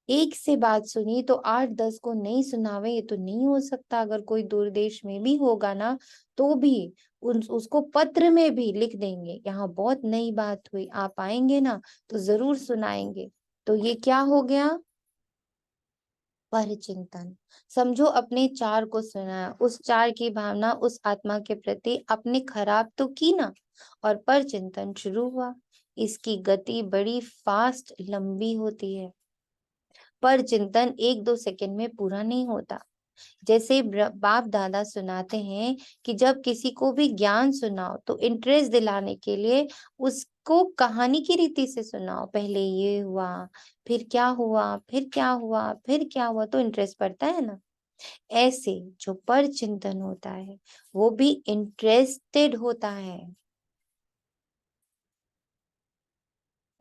एक से बात सुनी तो 8-10 को नहीं सुनावे, ये तो नहीं हो सकता। अगर कोई दूर देश में भी होगा ना तो भी उसको पत्र में भी लिख देंगे, यहाँ बहुत नई बात हुई, आप आएंगे ना तो जरूर सुनाएंगे। तो ये क्या हो गया? पर चिंतन। समझो अपने चार को सुनाया, उस चार की भावना उस आत्मा के प्रति अपने खराब तो की ना, और पर चिंतन शुरू हुआ। इसकी गति बड़ी फास्ट लंबी होती है। पर चिंतन 1-2 सेकंड में पूरा नहीं होता। जैसे बाप दादा सुनाते हैं कि जब किसी को भी ज्ञान सुनाओ तो इंटरेस्ट दिलाने के लिए उसको कहानी की रीति से सुनाओ। पहले ये हुआ, फिर क्या हुआ, फिर क्या हुआ, फिर क्या हुआ, तो इंटरेस्ट बढ़ता है ना। ऐसे जो पर चिंतन होता है वो भी इंटरेस्टेड होता है।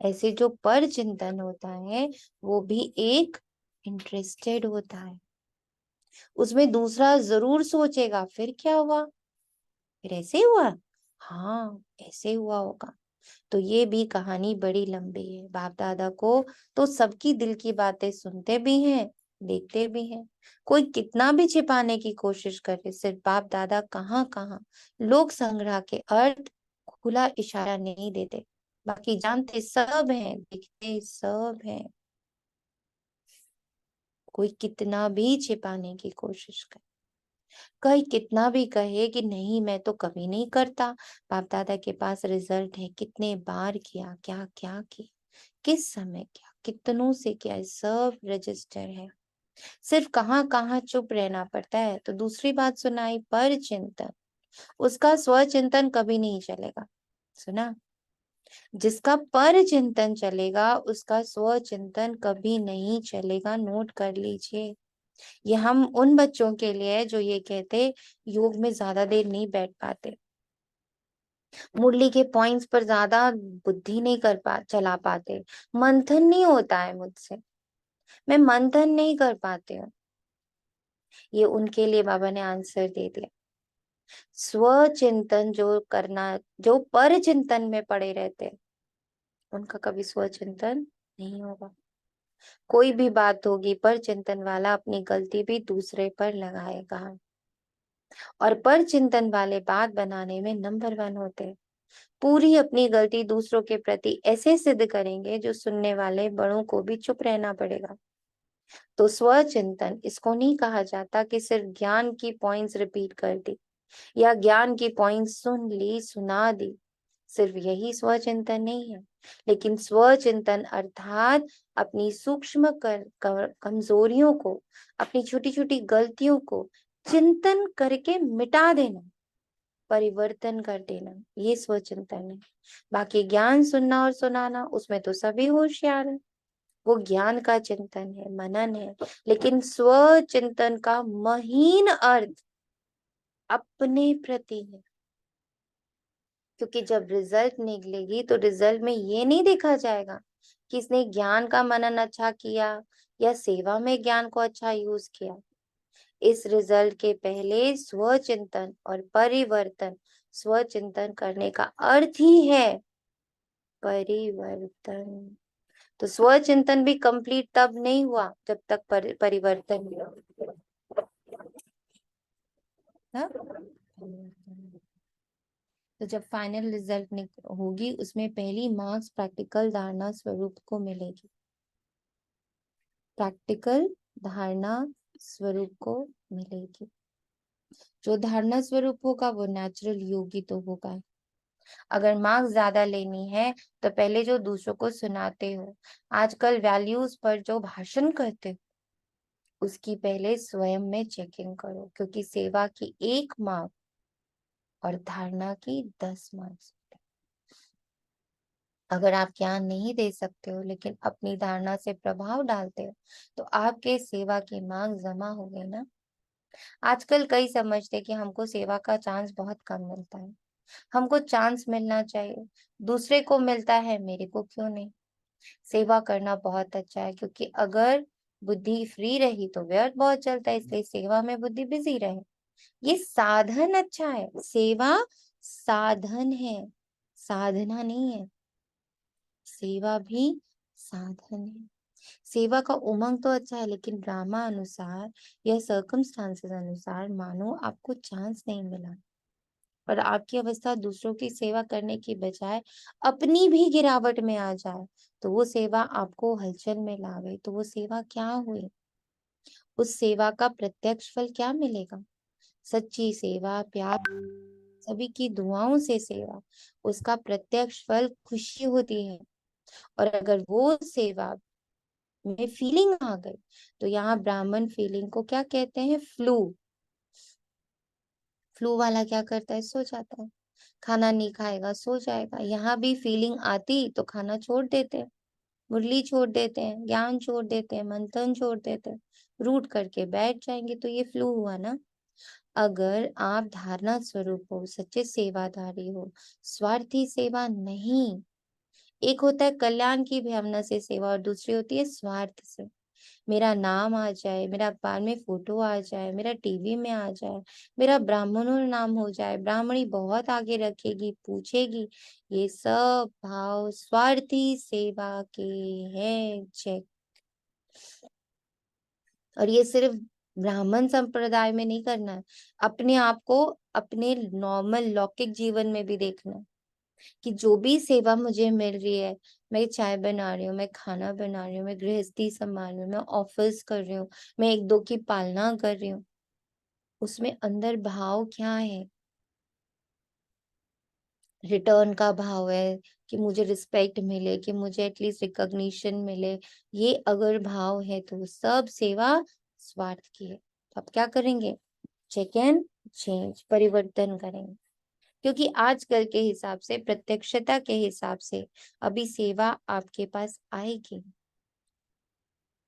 ऐसे जो पर चिंतन होता है वो भी एक इंटरेस्टेड होता है। उसमें दूसरा जरूर सोचेगा फिर क्या हुआ, फिर ऐसे हुआ, हाँ ऐसे हुआ होगा। तो ये भी कहानी बड़ी लंबी है। बाप दादा को तो सबकी दिल की बातें सुनते भी हैं, देखते भी हैं। कोई कितना भी छिपाने की कोशिश करे, सिर्फ बाप दादा कहाँ कहाँ लोक संग्रह के अर्थ खुला इशारा नहीं देते, बाकी जानते सब हैं, दिखते सब हैं। कोई कितना भी छिपाने की कोशिश करे, कोई कितना भी कहे कि नहीं मैं तो कभी नहीं करता, बाप दादा के पास रिजल्ट है, कितने बार किया, क्या क्या किया, किस समय किया, कितनों से किया, सब रजिस्टर है। सिर्फ कहाँ कहाँ चुप रहना पड़ता है। तो दूसरी बात सुनाई, पर चिंतन। उसका स्वचिंतन कभी नहीं चलेगा। सुना? जिसका पर चिंतन चलेगा उसका स्वचिंतन कभी नहीं चलेगा। नोट कर लीजिए। ये हम उन बच्चों के लिए है जो ये कहते योग में ज्यादा देर नहीं बैठ पाते, मुरली के पॉइंट्स पर ज्यादा बुद्धि नहीं चला पाते, मंथन नहीं होता है मुझसे, मैं मंथन नहीं कर पाती हूँ। ये उनके लिए बाबा ने आंसर दे दिया। स्वचिंतन जो करना, जो पर चिंतन में पड़े रहते हैं उनका कभी स्वचिंतन नहीं होगा। कोई भी बात होगी पर चिंतन वाला अपनी गलती भी दूसरे पर लगाएगा, और पर चिंतन वाले बात बनाने में नंबर 1 होते हैं। पूरी अपनी गलती दूसरों के प्रति ऐसे सिद्ध करेंगे जो सुनने वाले बड़ों को भी चुप रहना पड़ेगा। तो स्वचिंतन इसको नहीं कहा जाता कि सिर्फ ज्ञान की पॉइंट्स रिपीट कर दी या ज्ञान की पॉइंट्स सुन ली, सुना दी, सिर्फ यही स्वचिंतन नहीं है। लेकिन स्वचिंतन अर्थात अपनी सूक्ष्म कमजोरियों को, अपनी छोटी छोटी गलतियों को चिंतन करके मिटा देना, परिवर्तन कर देना, ये स्वचिंतन है। बाकी ज्ञान सुनना और सुनाना उसमें तो सभी होशियार है, वो ज्ञान का चिंतन है, मनन है। लेकिन स्वचिंतन का महीन अर्थ अपने प्रति है। क्योंकि जब रिजल्ट निकलेगी तो रिजल्ट में ये नहीं देखा जाएगा कि इसने ज्ञान का मनन अच्छा किया या सेवा में ज्ञान को अच्छा यूज किया। इस रिजल्ट के पहले स्वचिंतन और परिवर्तन, स्वचिंतन करने का अर्थ ही है परिवर्तन। तो स्वचिंतन भी कंप्लीट तब नहीं हुआ जब तक परिवर्तन नहीं हुआ। हाँ? तो जब फाइनल रिजल्ट होगी उसमें पहली मार्क्स प्रैक्टिकल धारणा स्वरूप को मिलेगी। प्रैक्टिकल धारणा स्वरूप को मिलेगी। जो धारणा स्वरूप होगा वो नेचुरल योगी तो होगा। अगर मार्क्स ज्यादा लेनी है तो पहले जो दूसरों को सुनाते हो, आजकल वैल्यूज पर जो भाषण करते हो, उसकी पहले स्वयं में चेकिंग करो। क्योंकि सेवा की 1 मार्क और धारणा की 10 मार्क्स। अगर आप ज्ञान नहीं दे सकते हो लेकिन अपनी धारणा से प्रभाव डालते हो तो आपके सेवा की मांग जमा हो गई ना। आजकल कई समझते कि हमको सेवा का चांस बहुत कम मिलता है, हमको चांस मिलना चाहिए, दूसरे को मिलता है मेरे को क्यों नहीं। सेवा करना बहुत अच्छा है, क्योंकि अगर बुद्धि फ्री रही तो व्यर्थ बहुत चलता है, इसलिए सेवा में बुद्धि बिजी रहे। ये साधन अच्छा है, सेवा साधन है, साधना नहीं है। सेवा भी साधन है। सेवा का उमंग तो अच्छा है, लेकिन ड्रामा अनुसार या सर्कमस्टांसेस अनुसार मानो आपको चांस नहीं मिला और आपकी अवस्था दूसरों की सेवा करने की बजाय अपनी भी गिरावट में आ जाए, तो वो सेवा आपको हलचल में लावे, तो वो सेवा क्या हुई? उस सेवा का प्रत्यक्ष फल क्या मिलेगा? सच्ची सेवा, प्यार, सभी की दुआओं से सेवा, उसका प्रत्यक्ष फल खुशी होती है। और अगर वो सेवा में फीलिंग आ गई, तो यहाँ ब्राह्मण फीलिंग को क्या कहते हैं? फ्लू। फ्लू वाला क्या करता है? सो जाता है, खाना नहीं खाएगा, सो जाएगा। यहाँ भी फीलिंग आती तो खाना छोड़ देते हैं, मुरली छोड़ देते हैं, ज्ञान छोड़ देते हैं, मंथन छोड़ देते हैं, रूट करके बैठ जाएंगे, तो ये फ्लू हुआ ना। अगर आप धारणा स्वरूप हो, सच्चे सेवाधारी हो, स्वार्थी सेवा नहीं। एक होता है कल्याण की भावना से सेवा और दूसरी होती है स्वार्थ से। मेरा नाम आ जाए, मेरा अखबार में फोटो आ जाए, मेरा टीवी में आ जाए, मेरा ब्राह्मणों नाम हो जाए, ब्राह्मणी बहुत आगे रखेगी, पूछेगी, ये सब भाव स्वार्थी सेवा के हैं। चेक। और ये सिर्फ ब्राह्मण संप्रदाय में नहीं करना है, अपने आप को अपने नॉर्मल लौकिक जीवन में भी देखना है कि जो भी सेवा मुझे मिल रही है, मैं चाय बना रही हूँ, मैं खाना बना रही हूँ, मैं गृहस्थी संभाल रही हूँ, मैं ऑफिस कर रही हूँ, मैं एक दो की पालना कर रही हूँ, उसमें अंदर भाव क्या है? रिटर्न का भाव है कि मुझे रिस्पेक्ट मिले, कि मुझे एटलीस्ट रिकॉग्निशन मिले। ये अगर भाव है तो सब सेवा स्वार्थ की है। तो आप क्या करेंगे? चेक एंड चेंज, परिवर्तन करेंगे। क्योंकि आजकल के हिसाब से, प्रत्यक्षता के हिसाब से, अभी सेवा आपके पास आएगी,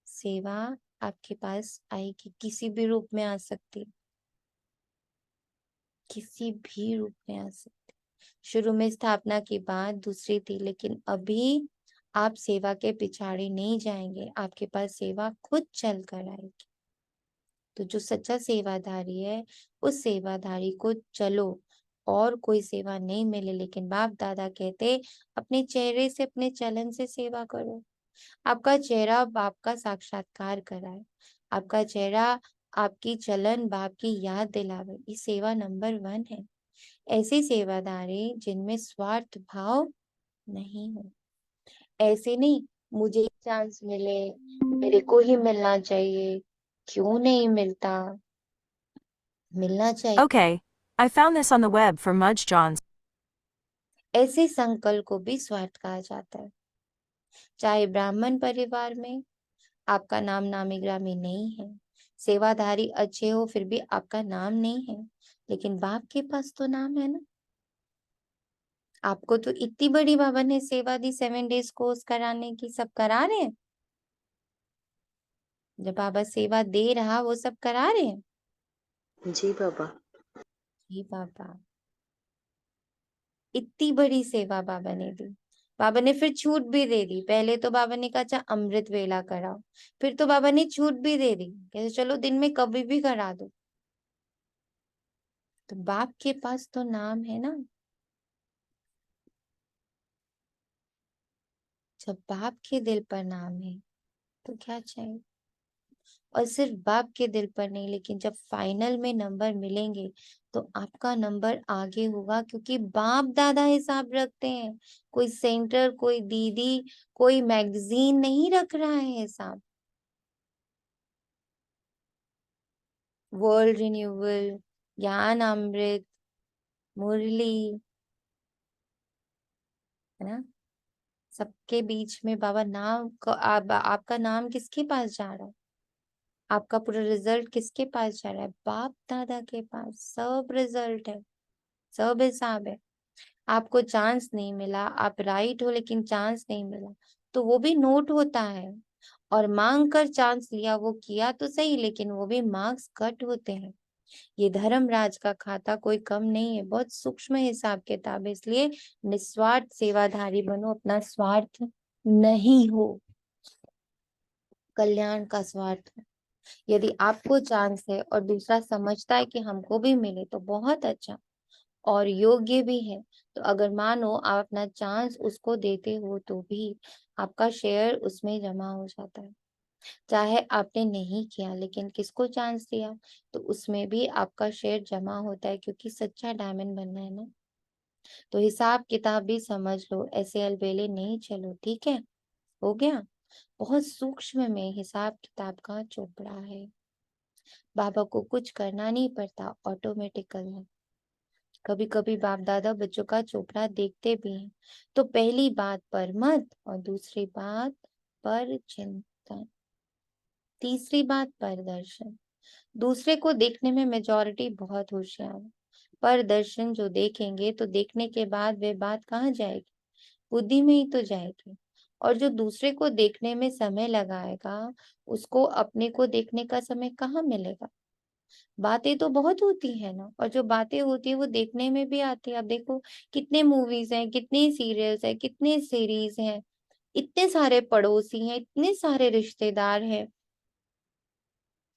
सेवा आपके पास आएगी, किसी भी रूप में आ सकती, किसी भी रूप में आ सकती। शुरू में स्थापना की बात दूसरी थी, लेकिन अभी आप सेवा के पिछाड़ी नहीं जाएंगे, आपके पास सेवा खुद चल कर आएगी। तो जो सच्चा सेवाधारी है, उस सेवाधारी को चलो और कोई सेवा नहीं मिले, लेकिन बाप दादा कहते अपने चेहरे से, अपने चलन से सेवा करो। आपका चेहरा बाप का साक्षात्कार कराए, आपका चेहरा आपकी चलन बाप की याद दिलावे। ये सेवा नंबर 1 है। ऐसी सेवादारी जिनमें स्वार्थ भाव नहीं हो। ऐसे नहीं, मुझे चांस मिले, मेरे को ही मिलना चाहिए, क्यों नहीं मिलता, मिलना चाहिए। Okay, I found this on the web for Mudge Johns. ऐसे संकल्प को भी स्वार्थ कहा जाता है। चाहे ब्राह्मण परिवार में आपका नाम नामी ग्रामी नहीं है, सेवाधारी अच्छे हो फिर भी आपका नाम नहीं है, लेकिन बाप के पास तो नाम है ना। आपको तो इतनी बड़ी बाबा ने सेवा दी, 7 डेज कोर्स कराने की, सब करा रहे हैं। जब बाबा सेवा दे रहा, वो सब करा रहे हैं। जी बाबा। जी बाबा, इतनी बड़ी सेवा बाबा ने दी। बाबा ने फिर छूट भी दे दी। पहले तो बाबा ने कहा अच्छा अमृत वेला कराओ, फिर तो बाबा ने छूट भी दे दी, कहते चलो दिन में कभी भी करा दो। तो बाप के पास तो नाम है ना। जब बाप के दिल पर नाम है तो क्या चाहिए? और सिर्फ बाप के दिल पर नहीं, लेकिन जब फाइनल में नंबर मिलेंगे तो आपका नंबर आगे होगा, क्योंकि बाप दादा हिसाब रखते हैं। कोई सेंटर, कोई दीदी, कोई मैगजीन नहीं रख रहा है हिसाब। वर्ल्ड रिन्यूअल, ज्ञान अमृत, मुरली, है ना, सबके बीच में बाबा नाम को आपका नाम किसके पास जा रहा है? आपका पूरा रिजल्ट किसके पास जा रहा है? बाप दादा के पास सब रिजल्ट है, सब हिसाब है। आपको चांस नहीं मिला, आप राइट हो लेकिन चांस नहीं मिला, तो वो भी नोट होता है। और मांग कर चांस लिया, वो किया तो सही, लेकिन वो भी मार्क्स कट होते हैं। ये धर्मराज का खाता कोई कम नहीं है, बहुत सूक्ष्म हिसाब किताब है। इसलिए निस्वार्थ सेवाधारी बनो, अपना स्वार्थ नहीं हो। कल्याण का स्वार्थ है। यदि आपको चांस है और दूसरा समझता है कि हमको भी मिले तो बहुत अच्छा और योग्य भी है। तो अगर मानो आप अपना चांस उसको देते हो तो भी आपका शेयर उसमें जमा हो जाता है। चाहे आपने नहीं किया लेकिन किसको चांस दिया तो उसमें भी आपका शेयर जमा होता है, क्योंकि सच्चा डायमंड बनना है ना। तो हिसाब किताब भी समझ लो, ऐसे अलबेले नहीं चलो, ठीक है? हो गया। बहुत सूक्ष्म में हिसाब किताब का चोपड़ा है। बाबा को कुछ करना नहीं पड़ता, ऑटोमेटिकल है। कभी कभी बाप दादा बच्चों का चोपड़ा देखते भी हैं। तो पहली बात पर मत और दूसरी बात पर चिंतन, तीसरी बात पर दर्शन। दूसरे को देखने में मेजॉरिटी बहुत होशियार है, पर दर्शन जो देखेंगे तो देखने के बाद वे बात कहाँ जाएगी, बुद्धि में ही तो जाएगी। और जो दूसरे को देखने में समय लगाएगा उसको अपने को देखने का समय कहाँ मिलेगा। बातें तो बहुत होती है ना, और जो बातें होती है वो देखने में भी आती है। अब देखो कितने मूवीज हैं, कितने सीरियल्स हैं, कितने सीरीज हैं, इतने सारे पड़ोसी हैं, इतने सारे रिश्तेदार हैं,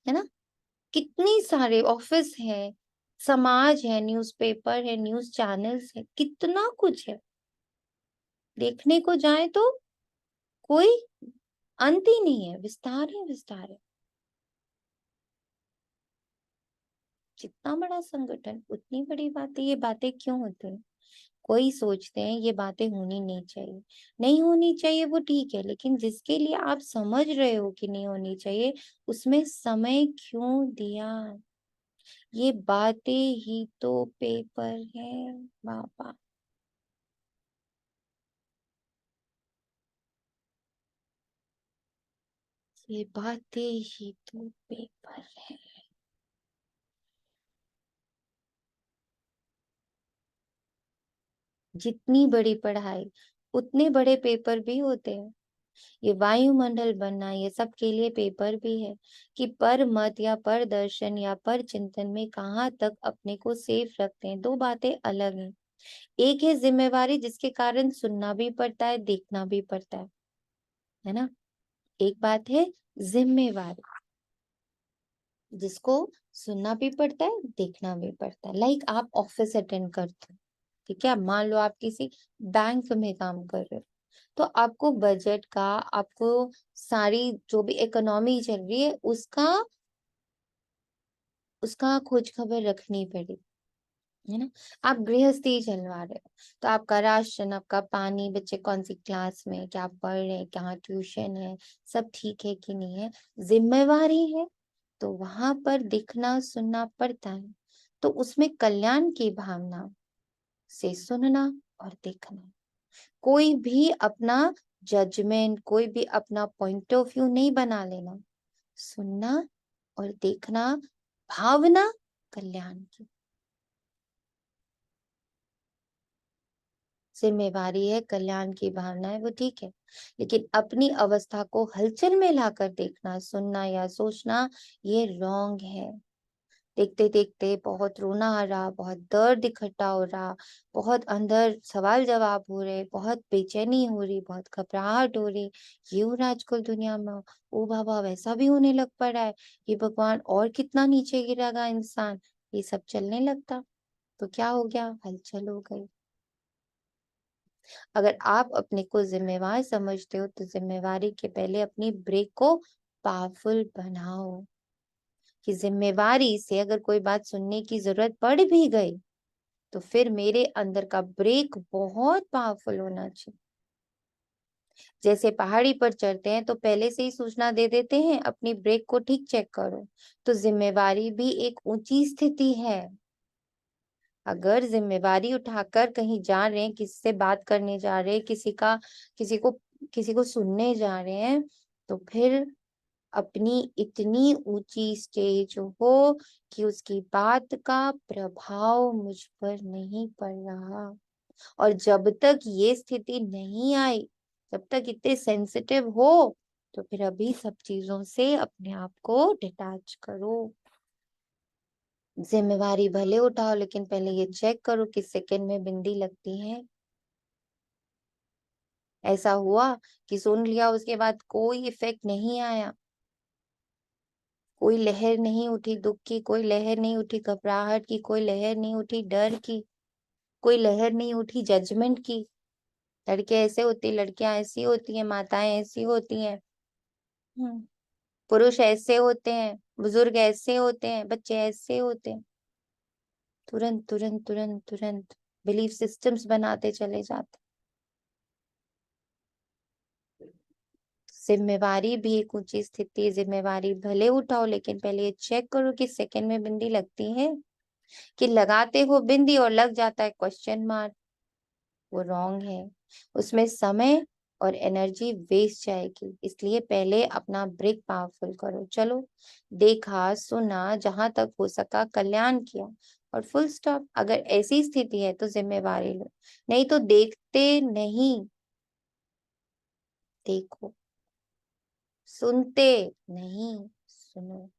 है ना, कितनी सारे ऑफिस है, समाज है, न्यूज़पेपर है, न्यूज चैनल्स है, कितना कुछ है। देखने को जाए तो कोई अंत ही नहीं है, विस्तार है विस्तार है। जितना बड़ा संगठन उतनी बड़ी बातें। ये बातें क्यों होती हैं? कोई सोचते हैं ये बातें होनी नहीं चाहिए, नहीं होनी चाहिए वो ठीक है, लेकिन जिसके लिए आप समझ रहे हो कि नहीं होनी चाहिए उसमें समय क्यों दिया? ये बातें ही तो पेपर है बाबा। ये बातें ही तो पेपर है। जितनी बड़ी पढ़ाई उतने बड़े पेपर भी होते हैं। ये वायुमंडल बनना ये सब के लिए पेपर भी है कि पर मत या पर दर्शन या पर चिंतन में कहाँ तक अपने को सेफ रखते हैं। दो बातें अलग हैं। एक है जिम्मेवारी जिसके कारण सुनना भी पड़ता है, देखना भी पड़ता है ना। एक बात है जिम्मेवारी जिसको सुनना भी पड़ता है, देखना भी पड़ता है। लाइक आप ऑफिस अटेंड करते हो, ठीक है, मान लो आप किसी बैंक में काम कर रहे हो, तो आपको बजट का, आपको सारी जो भी इकोनॉमी चल रही है उसका उसका खोज खबर रखनी पड़ेगी, है ना। आप गृहस्थी चलवा रहे हो तो आपका राशन, आपका पानी, बच्चे कौन सी क्लास में, क्या पढ़ रहे हैं, क्या ट्यूशन है, सब ठीक है कि नहीं है, जिम्मेवारी है। तो वहां पर दिखना सुनना पड़ता है। तो उसमें कल्याण की भावना से सुनना और देखना। कोई भी अपना जजमेंट, कोई भी अपना पॉइंट ऑफ व्यू नहीं बना लेना। सुनना और देखना, भावना कल्याण की। जिम्मेवारी है, कल्याण की भावना है, वो ठीक है, लेकिन अपनी अवस्था को हलचल में लाकर देखना, सुनना या सोचना ये रॉन्ग है। देखते देखते बहुत रोना आ रहा, बहुत दर्द इकट्ठा हो रहा, बहुत अंदर सवाल जवाब हो रहे, बहुत बेचैनी हो रही, बहुत घबराहट हो रही, ये हो रहा आजकल दुनिया में। ओ बाबा वैसा भी होने लग पड़ा है, ये भगवान और कितना नीचे गिरेगा इंसान, ये सब चलने लगता तो क्या हो गया, हलचल हो गई। अगर आप अपने को जिम्मेवार समझते हो तो जिम्मेवारी के पहले अपनी ब्रेक को पावरफुल बनाओ, कि जिम्मेवारी से अगर कोई बात सुनने की जरूरत पड़ भी गई तो फिर मेरे अंदर का ब्रेक बहुत पावरफुल होना चाहिए। जैसे पहाड़ी पर चढ़ते हैं तो पहले से ही सूचना दे देते हैं अपनी ब्रेक को ठीक चेक करो। तो जिम्मेवारी भी एक ऊंची स्थिति है। अगर जिम्मेवारी उठाकर कहीं जा रहे हैं, किसी से बात करने जा रहे हैं, किसी को सुनने जा रहे हैं, तो फिर अपनी इतनी ऊंची स्टेज हो कि उसकी बात का प्रभाव मुझ पर नहीं पड़ रहा। और जब तक ये स्थिति नहीं आई, जब तक इतने सेंसिटिव हो, तो फिर अभी सब चीजों से अपने आप को डिटैच करो। जिम्मेवारी भले उठाओ लेकिन पहले ये चेक करो कि सेकंड में बिंदी लगती है। ऐसा हुआ कि सुन लिया उसके बाद कोई इफेक्ट नहीं आया, कोई लहर नहीं उठी दुख की, कोई लहर नहीं उठी घबराहट की, कोई लहर नहीं उठी डर की, कोई लहर नहीं उठी जजमेंट की। लड़के ऐसे होते, लड़कियां ऐसी होती हैं, माताएं ऐसी होती हैं, पुरुष ऐसे होते हैं, बुजुर्ग ऐसे होते हैं, बच्चे ऐसे होते हैं। तुरंत तुरंत तुरंत तुरंत बिलीफ सिस्टम्स बनाते चले जाते। जिम्मेवारी भी एक ऊंची स्थिति, जिम्मेवारी भले उठाओ, लेकिन पहले ये चेक करो कि सेकंड में बिंदी लगती है, कि लगाते हो बिंदी और लग जाता है क्वेश्चन मार्क, वो रॉन्ग है। उसमें समय और एनर्जी वेस्ट जाएगी। इसलिए पहले अपना ब्रेक पावरफुल करो। चलो, देखा सुना, जहां तक हो सका कल्याण किया और फुल स्टॉप। अगर ऐसी स्थिति है तो जिम्मेवारी लो, नहीं तो देखते नहीं, देखो, सुनते नहीं, सुनो,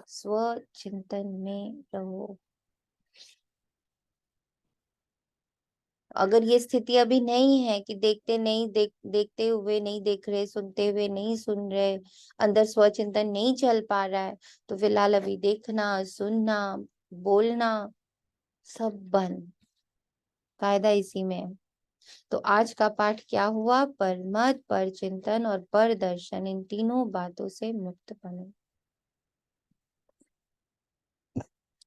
स्व चिंतन में रहो। अगर ये स्थिति अभी नहीं है कि देखते नहीं देखते हुए नहीं देख रहे, सुनते हुए नहीं सुन रहे, अंदर स्वचिंतन नहीं चल पा रहा है, तो फिलहाल अभी देखना, सुनना, बोलना सब बंद। फायदा इसी में है। तो आज का पाठ क्या हुआ? पर मत, पर चिंतन और पर दर्शन, इन तीनों बातों से मुक्त बनो।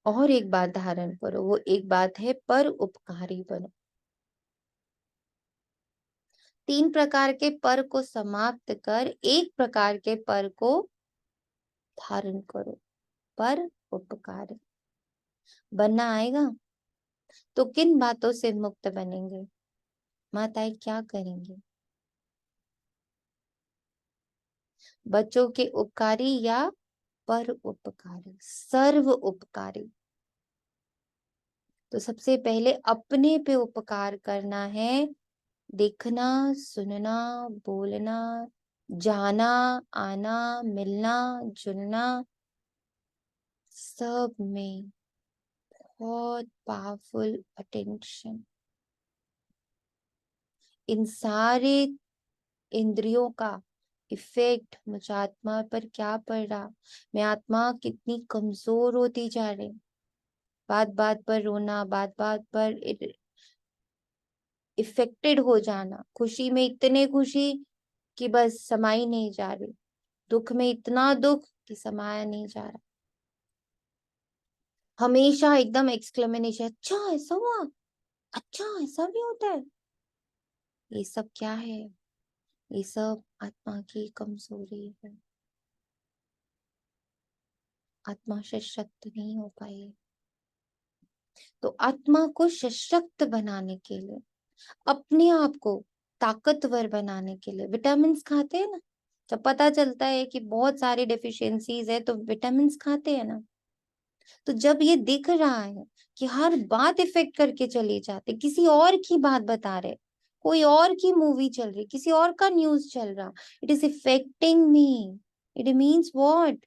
और एक बात धारण करो, वो एक बात है पर उपकारी बनो। 3 प्रकार के पर को समाप्त कर एक प्रकार के पर को धारण करो। पर उपकारी बनना आएगा तो किन बातों से मुक्त बनेंगे? माताएं क्या करेंगे? बच्चों के उपकारी या पर उपकारी? सर्व उपकारी। तो सबसे पहले अपने पे उपकार करना है। देखना, सुनना, बोलना, जाना, आना, मिलना, जुलना, सब में बहुत पावरफुल अटेंशन। इन सारे इंद्रियों का इफेक्ट मुझ आत्मा पर क्या पड़ रहा? मैं आत्मा कितनी कमजोर होती जा रही। बात बात पर रोना, बात बात पर इफेक्टेड हो जाना, खुशी में इतने खुशी कि बस समाई नहीं जा रही, दुख में इतना दुख कि समाया नहीं जा रहा। हमेशा एकदम एक्सक्लेमेशन, अच्छा ऐसा हुआ, अच्छा ऐसा भी होता है। ये सब क्या है? ये सब आत्मा की कमजोरी है। आत्मा सशक्त नहीं हो पाई। तो आत्मा को सशक्त बनाने के लिए, अपने आप को ताकतवर बनाने के लिए विटामिन खाते हैं ना। जब पता चलता है कि बहुत सारी डेफिशिएंसीज है तो विटामिन खाते हैं ना। तो जब ये दिख रहा है कि हर बात इफेक्ट करके चली जाती, किसी और की बात बता रहे, कोई और की मूवी चल रही, किसी और का न्यूज चल रहा, it is affecting me, it means what?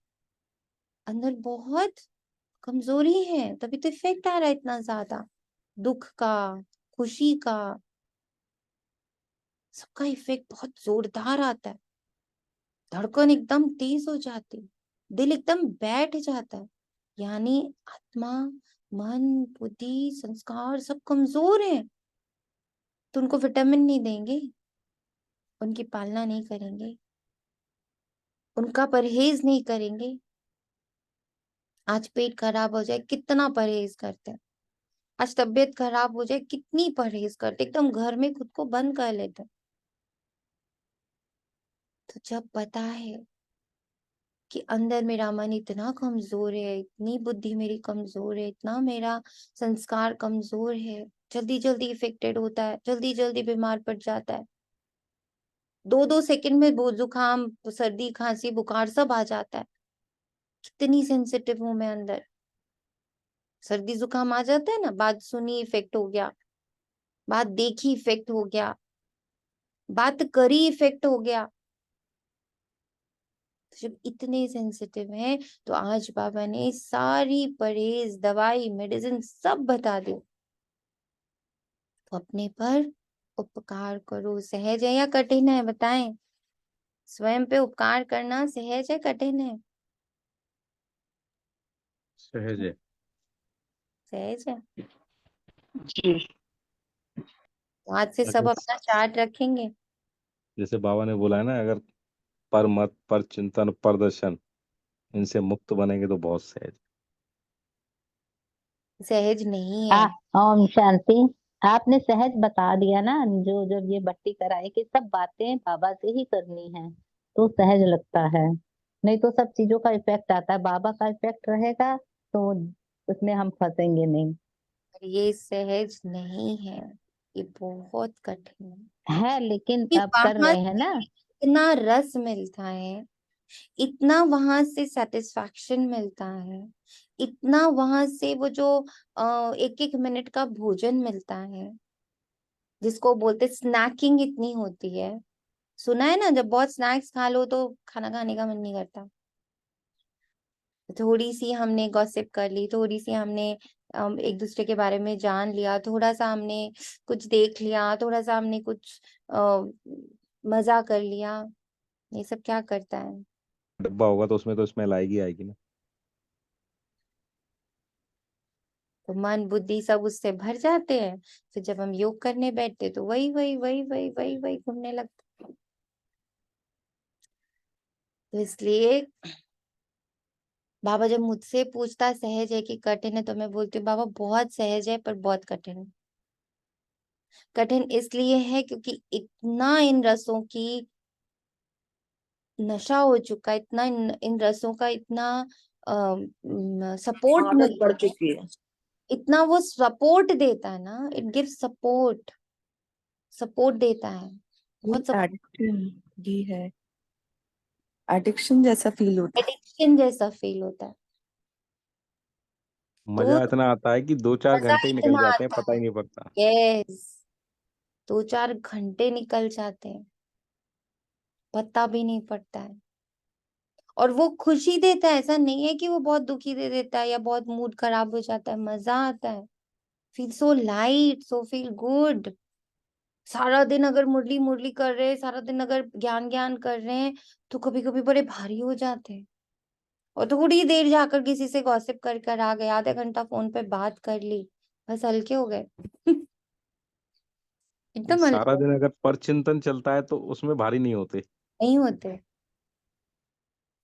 अंदर बहुत कमजोरी है, तभी तो इफेक्ट आ रहा है इतना ज्यादा, दुख का, खुशी का, सबका इफेक्ट बहुत जोरदार आता है। धड़कन एकदम तेज हो जाती, दिल एकदम बैठ जाता है। यानी आत्मा, मन, बुद्धि, संस्कार सब कमजोर है। तो उनको विटामिन नहीं देंगे, उनकी पालना नहीं करेंगे, उनका परहेज नहीं करेंगे। आज पेट खराब हो जाए कितना परहेज करते हैं, आज तबीयत खराब हो जाए कितनी परहेज करते, एकदम घर में खुद को बंद कर लेते हैं। तो जब पता है कि अंदर मेरा मन इतना कमजोर है, इतनी बुद्धि मेरी कमजोर है, इतना मेरा संस्कार कमजोर है, जल्दी जल्दी इफेक्टेड होता है, जल्दी जल्दी बीमार पड़ जाता है, 2-2 सेकंड में जुकाम, सर्दी, खांसी, बुखार सब आ जाता है। कितनी सेंसिटिव हूं मैं अंदर। सर्दी जुकाम आ जाता है ना, बात सुनी इफेक्ट हो गया, बात देखी इफेक्ट हो गया, बात करी इफेक्ट हो गया। जब इतने सेंसिटिव हैं तो आज बाबा ने सारी परहेज, दवाई, मेडिसिन सब बता दी। तो अपने पर उपकार करो। सहज है या कठिन है बताएं? स्वयं पे उपकार करना सहज है कठिन है? सहज है। सहज है। जी। तो आज से सब अगर अपना चार्ट रखेंगे। जैसे बाबा ने बोला है ना, अगर पर मत, पर चिंतन, पर दर्शन, इनसे मुक्त बनेंगे तो बहुत सहज। सहज नहीं है। ओम शांति। आपने सहज बता दिया ना, जो जब ये बट्टी कराए कि सब बातें बाबा से ही करनी है तो सहज लगता है। नहीं तो सब चीजों का इफेक्ट आता है, बाबा का इफेक्ट रहेगा तो उसमें हम फंसेंगे नहीं। और ये सहज नहीं है, ये बहुत कठिन है। है लेकिन कि अब कर वहां रहे हैं से ना। इतना रस मिलता है, इतना वहां से सेटिस्फैक्शन मिलता है, इतना वहां से वो जो एक एक मिनट का भोजन मिलता है, जिसको बोलते स्नैकिंग इतनी होती है। सुना है ना, जब बहुत स्नैक्स खा लो तो खाना खाने का मन नहीं करता। थोड़ी सी हमने गॉसिप कर ली, थोड़ी सी हमने एक दूसरे के बारे में जान लिया, थोड़ा सा हमने कुछ देख लिया, थोड़ा सा हमने कुछ मजा कर लिया, ये सब क्या करता है। डब्बा होगा तो उसमें तो स्मेल आएगी आएगी ना। तो मन बुद्धि सब उससे भर जाते हैं। फिर जब हम योग करने बैठते तो वही वही वही वही वही वही घूमने लगता है। तो इसलिए बाबा जब मुझसे पूछता सहज है कि कठिन है, तो मैं बोलती हूँ बाबा बहुत सहज है पर बहुत कठिन है। कठिन इसलिए है क्योंकि इतना इन रसों की नशा हो चुका है, इतना इन रसों का इतना सपोर्ट आदत मिलता पड़ है, चुकी है। इतना वो सपोर्ट देता है ना, इट गिव सपोर्ट, सपोर्ट देता है, ये बहुत सपोर्ट। एडिक्शन ही है, एडिक्शन जैसा फील होता है। एडिक्शन जैसा फील होता है। तो मजा इतना आता है कि 2-4 मजा घंटे ही निकल इतना जाते हैं, आता पता है। ही नहीं पड़ता। यस, 2-4 घंटे निकल जाते हैं, पता भी नहीं पड़ता है। और वो खुशी देता है, ऐसा नहीं है कि वो बहुत दुखी दे देता है या बहुत मूड खराब हो जाता है, मजा आता है। Feel so light, so feel good. सारा दिन अगर मुरली मुरली कर रहे हैं, सारा दिन अगर ज्ञान ज्ञान कर रहे हैं, तो कभी कभी बड़े भारी हो जाते हैं। और थोड़ी देर जाकर किसी से गॉसिप कर कर आ गए, आधा घंटा फोन पे बात कर ली, बस हल्के हो गए। एकदम सारा हल्के दिन अगर पर चिंतन चलता है तो उसमें भारी नहीं होते। नहीं होते।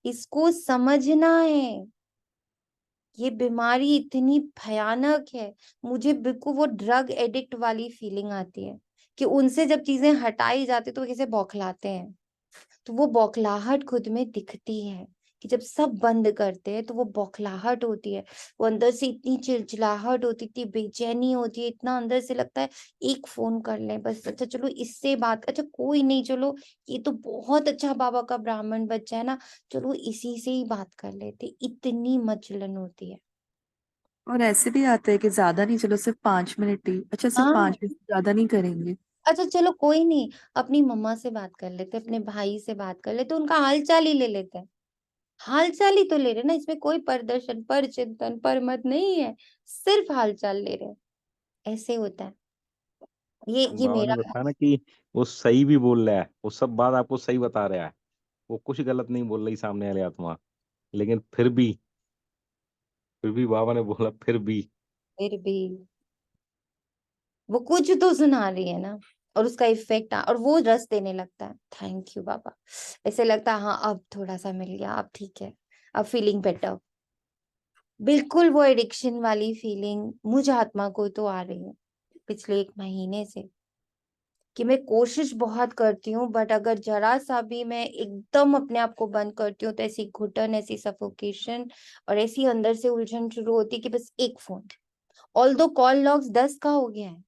इसको समझना है, ये बीमारी इतनी भयानक है। मुझे बिल्कुल वो ड्रग एडिक्ट वाली फीलिंग आती है कि उनसे जब चीजें हटाई जाती तो वो कैसे बौखलाते हैं। तो वो बौखलाहट खुद में दिखती है कि जब सब बंद करते हैं तो वो बौखलाहट होती है। वो अंदर से इतनी चिलचिलाहट होती, इतनी बेचैनी होती है, इतना अंदर से लगता है एक फोन कर लें बस, अच्छा चलो इससे बात, अच्छा कोई नहीं, चलो ये तो बहुत अच्छा बाबा का ब्राह्मण बच्चा है ना, चलो इसी से ही बात कर लेते, इतनी मचलन होती है। और ऐसे भी आता है कि ज्यादा नहीं, चलो सिर्फ 5 मिनट ही, अच्छा सिर्फ हाँ, 5 मिनट, ज्यादा नहीं करेंगे। अच्छा चलो कोई नहीं, अपनी मम्मा से बात कर लेते, अपने भाई से बात कर लेते, उनका हाल चाल ही ले लेते हैं। हाल चाल ही तो ले रहे ना, इसमें कोई प्रदर्शन, पर चिंतन, पर मत नहीं है, सिर्फ हाल चाल ले रहे हैं। ऐसे होता है। ये बाबा ने मेरा बताया ना कि वो सही भी बोल रहा है, वो सब बात आपको सही बता रहा है, वो कुछ गलत नहीं बोल रही सामने वाली आत्मा। लेकिन फिर भी बाबा ने बोला फिर भी। फिर भी वो कुछ तो सुना रही है ना, और उसका इफेक्ट और वो रस देने लगता है। थैंक यू बाबा, ऐसे लगता है हाँ अब थोड़ा सा मिल गया, अब ठीक है, अब फीलिंग बेटर। बिल्कुल वो एडिक्शन वाली फीलिंग मुझ आत्मा को तो आ रही है पिछले 1 महीने से, कि मैं कोशिश बहुत करती हूँ, बट अगर जरा सा भी मैं एकदम अपने आप को बंद करती हूँ तो ऐसी घुटन, ऐसी सफोकेशन और ऐसी अंदर से उलझन शुरू होती है कि बस एक फोन। ऑल्दो कॉल लॉग्स 10 का हो गया है।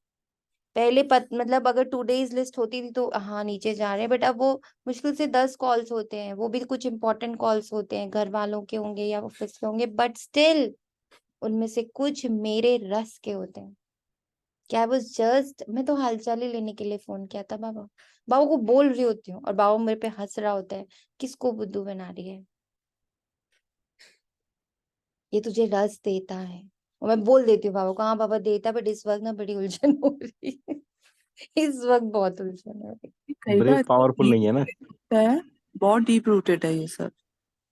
पहले मतलब अगर 2 days लिस्ट होती थी तो हाँ नीचे जा रहे हैं, बट अब वो मुश्किल से 10 कॉल्स होते हैं, वो भी कुछ इंपॉर्टेंट कॉल्स होते हैं, घर वालों के होंगे या ऑफिस के होंगे, बट स्टिल उनमें से कुछ मेरे रस के होते हैं। क्या वाज जस्ट, मैं तो हालचाल ही लेने के लिए फोन किया था बाबा। बाबा को बोल रही होती हूँ और बाबा मेरे पे हंस रहा होता है, किसको बुद्धू बना रही है, ये तुझे रस देता है। और मैं बोल देती हूँ बाबा को, हाँ बाबा देता है, बट इस वक्त ना बड़ी उलझन हो रही है। इस वक्त बहुत उलझन हो रही कई बार ब्रेक इतना पावरफुल डीप नहीं है ना। है, बहुत डीप रूटेड है ये सब।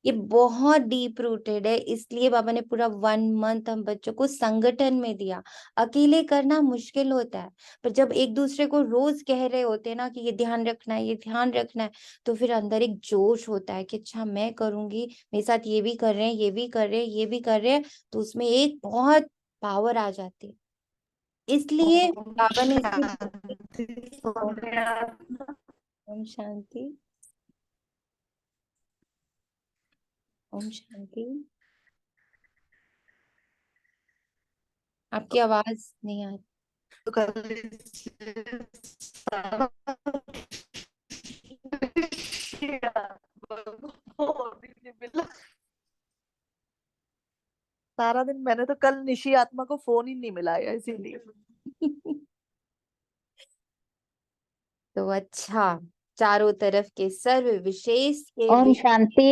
ये बहुत डीप रूटेड है, इसलिए बाबा ने पूरा 1 मंथ हम बच्चों को संगठन में दिया। अकेले करना मुश्किल होता है, पर जब एक दूसरे को रोज कह रहे होते हैं ना कि ये ध्यान रखना है, ये ध्यान रखना है, तो फिर अंदर एक जोश होता है कि अच्छा मैं करूंगी, मेरे साथ ये भी कर रहे हैं, ये भी कर रहे हैं, ये भी कर रहे हैं, तो उसमें एक बहुत पावर आ जाती है। इसलिए बाबा ने ओम शांति, ओम शांति। आपकी आवाज नहीं आ रही। तो कल सारा दिन मैंने तो कल निशी आत्मा को फोन ही नहीं मिलाया इसीलिए। तो अच्छा, चारों तरफ के सर्व विशेष के ओम शांति।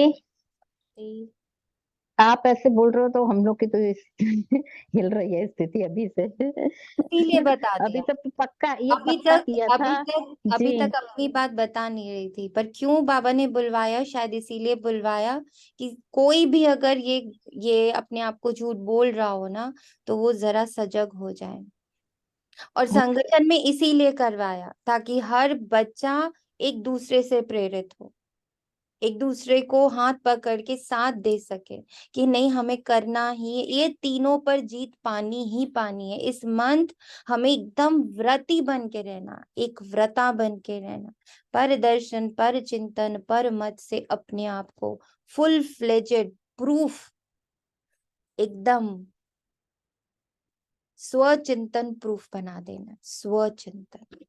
विशेष आप ऐसे बोल रहे हो तो हम लोग की तो हिल रही है स्थिति अभी से। इसीलिए बता अभी दिया। तक पक्का, ये अभी पक्का तक किया अभी था तक अभी जी। तक अपनी बात बता नहीं रही थी, पर क्यों बाबा ने बुलवाया, शायद इसीलिए बुलवाया कि कोई भी अगर ये अपने आप को झूठ बोल रहा हो ना, तो वो जरा सजग हो जाए। और संगठन में इसीलिए करवाया ताकि हर बच्चा एक दूसरे से प्रेरित हो, एक दूसरे को हाथ पकड़ के साथ दे सके कि नहीं हमें करना ही, ये तीनों पर जीत पानी ही पानी है। इस मंथ हमें एकदम व्रती बन के रहना, एक व्रता बन के रहना, पर दर्शन, पर चिंतन, पर मत से अपने आप को फुल फ्लेजेड प्रूफ, एकदम स्वचिंतन प्रूफ बना देना, स्वचिंतन।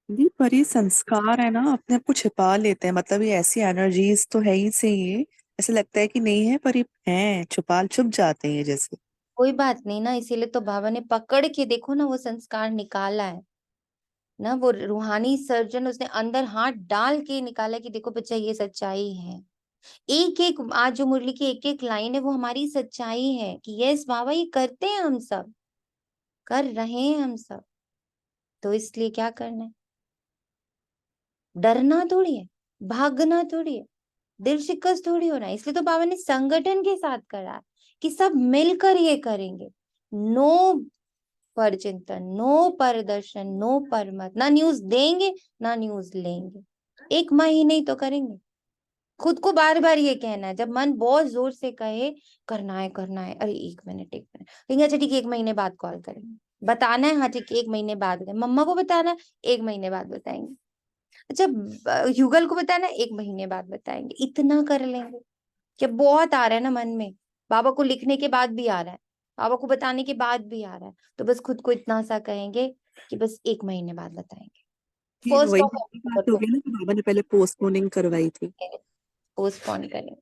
जी, पर ये संस्कार है ना, अपने आप को छिपा लेते हैं। मतलब ये ऐसी एनर्जीज तो है ही से, ये ऐसे लगता है कि नहीं है, पर ये है, छुप जाते हैं जैसे। कोई बात नहीं ना, इसीलिए तो बाबा ने पकड़ के देखो ना वो संस्कार निकाला है ना, वो रूहानी सर्जन उसने अंदर हाथ डाल के निकाला कि देखो बच्चा ये सच्चाई है। एक एक आज जो मुरली की एक एक लाइन है वो हमारी सच्चाई है कि यस बाबा ये करते हैं, हम सब कर रहे हैं हम सब। तो इसलिए क्या करना है, डरना थोड़ी है, भागना थोड़ी है, दिल शिकस्त थोड़ी होना है। इसलिए तो बाबा ने संगठन के साथ करा कि सब मिलकर ये करेंगे। नो पर चिंतन, नो पर दर्शन, नो पर मत, ना न्यूज देंगे ना न्यूज लेंगे, 1 महीने ही तो करेंगे। खुद को बार बार ये कहना है, जब मन बहुत जोर से कहे करना है, अरे 1 मिनट 1 मिनट कहेंगे, अच्छा ठीक है 1 महीने बाद कॉल करेंगे, बताना है हाँ ठीक है 1 महीने बाद, मम्मा को बताना है 1 महीने बाद बताएंगे, अच्छा युगल को बताना है 1 महीने बाद बताएंगे। इतना कर लेंगे कि बहुत आ रहा है ना मन में, बाबा को लिखने के बाद भी आ रहा है, बाबा को बताने के बाद भी आ रहा है, तो बस खुद को इतना सा कहेंगे कि बस 1 महीने बाद बताएंगे, ये फर्स्ट वही ऑफ बात अक्टूबर हो को गई ना कि बाबा ने पहले पोस्टपोनिंग करवाई थी। पोस्टपोन करेंगे।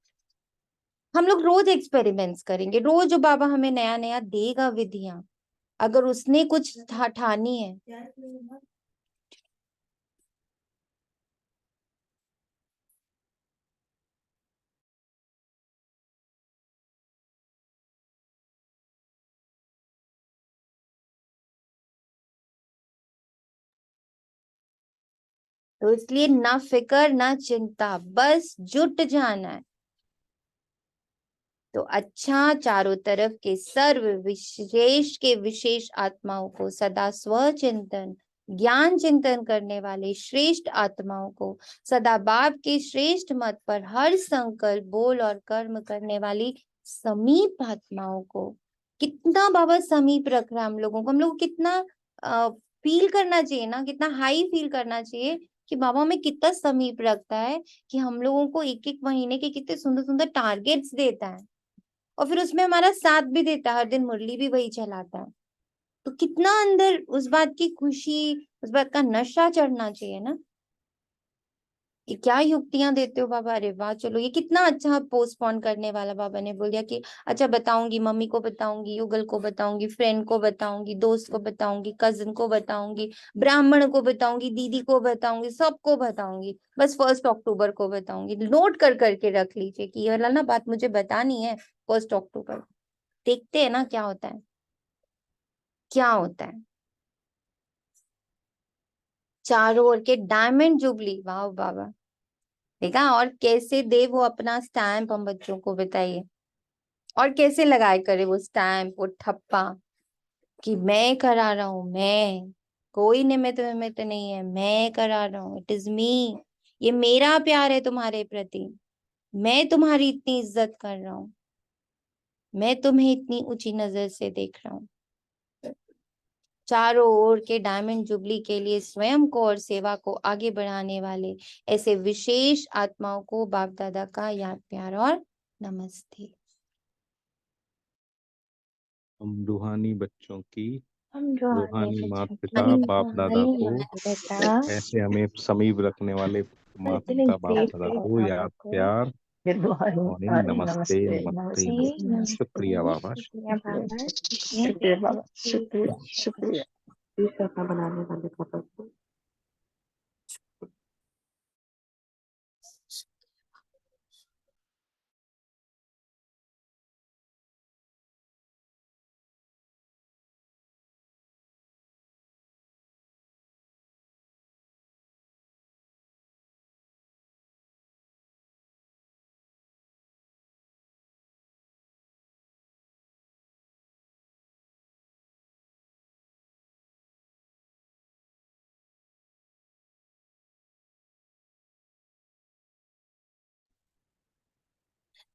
हम लोग रोज एक्सपेरिमेंट्स करेंगे, रोज जो बाबा हमें नया नया देगा विधियां, अगर उसने कुछ ठानी है। तो इसलिए ना फिक्र ना चिंता, बस जुट जाना है। तो अच्छा, चारों तरफ के सर्व विशेष के विशेष आत्माओं को सदा स्वचिंतन ज्ञान चिंतन करने वाले श्रेष्ठ आत्माओं को, सदा बाप के श्रेष्ठ मत पर हर संकल्प बोल और कर्म करने वाली समीप आत्माओं को, कितना बाबा समीप रख रहा है हम लोगों को, हम लोग को कितना फील करना चाहिए ना, कितना हाई फील करना चाहिए कि बाबा हमें कितना समीप रखता है, कि हम लोगों को एक एक महीने के कितने सुंदर सुंदर टारगेट्स देता है, और फिर उसमें हमारा साथ भी देता है, हर दिन मुरली भी वही चलाता है। तो कितना अंदर उस बात की खुशी, उस बात का नशा चढ़ना चाहिए ना, कि क्या युक्तियां देते हो बाबा, अरे वाह चलो ये कितना अच्छा पोस्टपोन करने वाला। बाबा ने बोल दिया कि अच्छा बताऊंगी, मम्मी को बताऊंगी, युगल को बताऊंगी, फ्रेंड को बताऊंगी, दोस्त को बताऊंगी, कजिन को बताऊंगी, ब्राह्मण को बताऊंगी, दीदी को बताऊंगी, सबको बताऊंगी, बस 1 अक्टूबर को बताऊंगी। नोट कर करके रख लीजिए कि ये वाला ना बात मुझे बतानी है 1 अक्टूबर। देखते हैं ना क्या होता है, क्या होता है। चारों ओर के डायमंड जुबली, वाह बाबा, देखा, और कैसे दे वो अपना स्टैम्प हम बच्चों को, बताइए। और कैसे लगाए करे वो स्टैम्प, वो ठप्पा, कि मैं करा रहा हूं, मैं, कोई निमित्त नहीं है, मैं करा रहा हूँ, इट इज मी, ये मेरा प्यार है तुम्हारे प्रति, मैं तुम्हारी इतनी इज्जत कर रहा हूँ, मैं तुम्हें इतनी ऊंची नजर से देख रहा हूँ। चारों ओर के डायमंड जुबली के लिए स्वयं को और सेवा को आगे बढ़ाने वाले ऐसे विशेष आत्माओं को बाप दादा का याद, प्यार और नमस्ते। हम रूहानी बच्चों की, हम जो आने रूहानी माता बच्चों पिता की बाप दादा रूहानी को, माता पिता ऐसे हमें समीप रखने वाले और माता इतने पिता बाप ग्रेट दादा थे को बाबा याद, को, प्यार ये रूहानी और नमस्ते नमस्ते नमस्ते नमस्ते नमस्ते। शुक्रिया नमस्ते। बाबा। शुक्रिया बाबा, शुक्रिया। शुक्रिया बाबा, शुक्रिया शुक्रिया। करना बनाने वाले पापा को।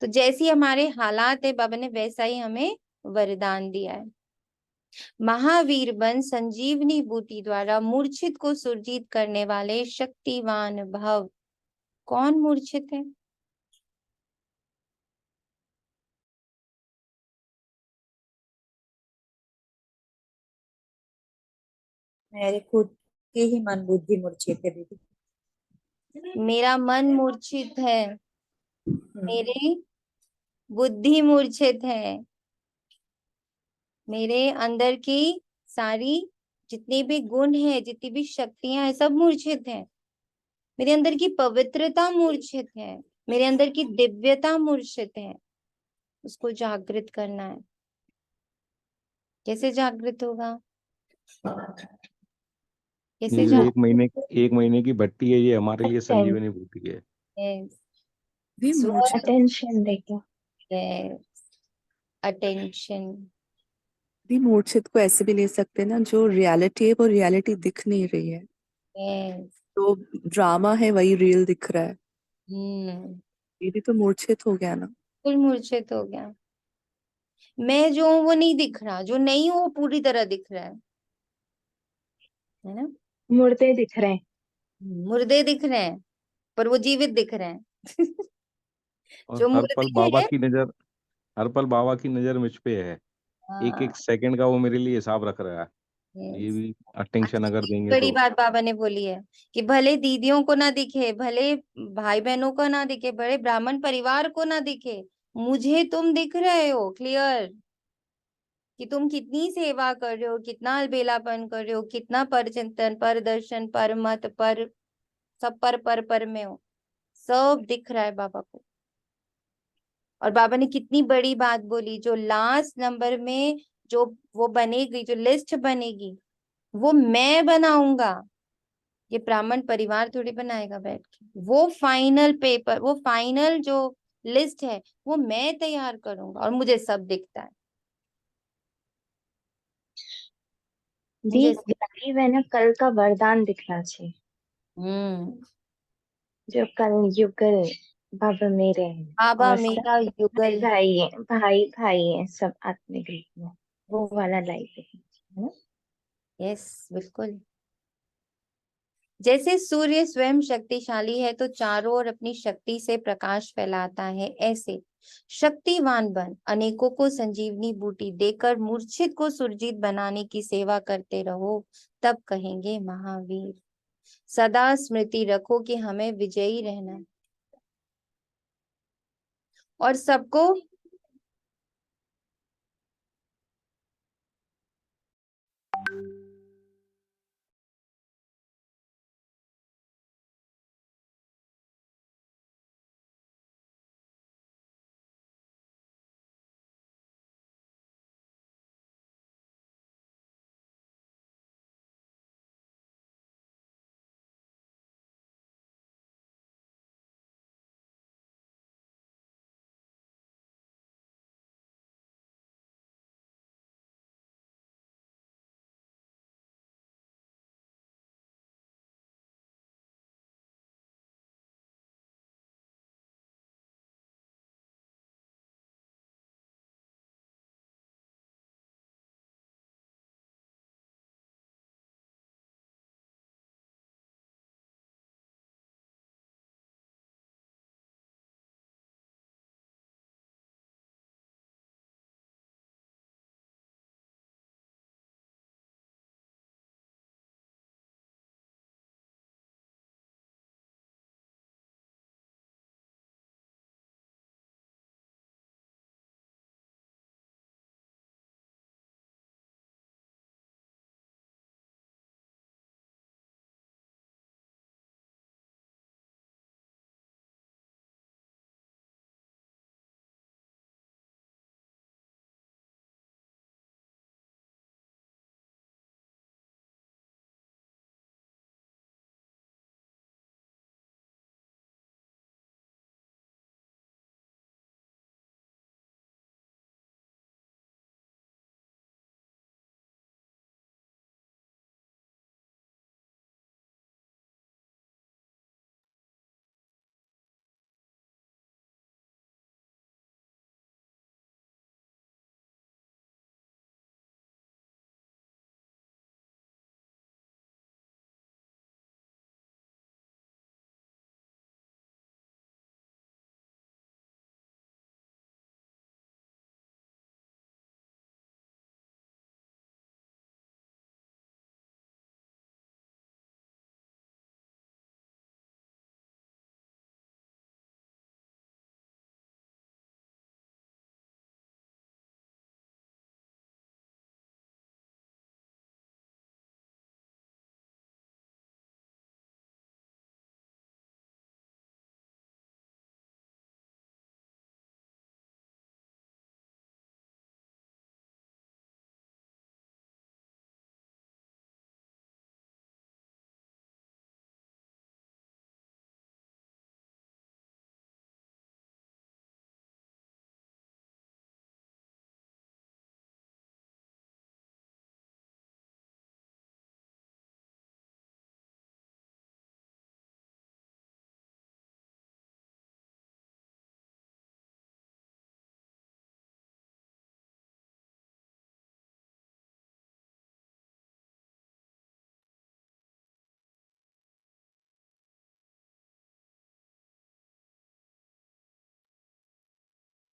तो जैसी हमारे हालात है, बाबा ने वैसा ही हमें वरदान दिया है। महावीर बन संजीवनी बूटी द्वारा मूर्छित को सुरजीत करने वाले शक्तिवान भव। कौन मूर्छित है? मेरे खुद के ही मन बुद्धि मूर्छित है दीदी। मेरा मन मूर्छित है, मेरी बुद्धि मूर्छित है, मेरे अंदर की सारी जितने भी गुण है, जितनी भी शक्तियां हैं, सब मूर्छित है। मेरे अंदर की पवित्रता मूर्छित है, मेरे अंदर की दिव्यता मूर्छित है। उसको जागृत करना है। कैसे जागृत होगा? कैसे ये एक महीने की भट्टी है, ये हमारे लिए अटेंशन संजीवनी बूटी है। भी मूर्छित अटेंशन देखो। अटेंशन। भी मूर्छित को ऐसे भी ले सकते हैं ना, जो रियलिटी है वो रियलिटी दिख नहीं रही है, तो ड्रामा है वही रियल दिख रहा है। ये भी तो मूर्छित हो गया ना। बिल्कुल मूर्छित हो गया। मैं जो हूँ वो नहीं दिख रहा, जो नहीं हूँ वो पूरी तरह दिख रहा है ना। मुर्दे दिख रहे हैं। मुर्दे दिख रहे हैं पर वो जीवित दिख रहे हैं। और जो हर पल मुर्दे बाबा हैं, की नजर, हर पल बाबा की नजर मुझ पे है। एक हाँ, एक सेकंड का वो मेरे लिए हिसाब रख रहा है। ये yes। भी अटेंशन अगर कितनी देंगे बड़ी तो। बात बाबा ने बोली है कि भले दीदियों को ना दिखे, भले भाई बहनों को ना दिखे, बड़े ब्राह्मण परिवार को ना दिखे, मुझे तुम दिख रहे हो क्लियर, कि तुम कितनी सेवा कर रहे हो, कितना अलबेलापन कर रहे हो, कितना पर चिंतन, पर दर्शन, पर मत, पर सब पर में हो। सब दिख रहा है बाबा को। और बाबा ने कितनी बड़ी बात बोली, जो लास्ट नंबर में जो वो बनेगी, जो लिस्ट बनेगी, वो मैं बनाऊंगा। ये ब्राह्मण परिवार थोड़ी बनाएगा बैठ के। वो फाइनल पेपर, वो फाइनल जो लिस्ट है, वो मैं तैयार करूंगा और मुझे सब दिखता है। दी मुझे लाइव है ना, कल का वरदान दिखना चाहिए। हम्म। जो कल युगल बाबा मेरे हैं बाबा और सब मेरा भाई युगल। भाई हैं, भाई भाई हैं सब आत्मिक रूप में। वो वाला लाइव है ना। यस, बिल्कुल। जैसे सूर्य स्वयं शक्तिशाली है तो चारों ओर अपनी शक्ति से प्रकाश फैलाता है, ऐसे शक्तिवान बन अनेकों को संजीवनी बूटी देकर मूर्छित को सुरजीत बनाने की सेवा करते रहो, तब कहेंगे महावीर। सदा स्मृति रखो कि हमें विजयी रहना है और सबको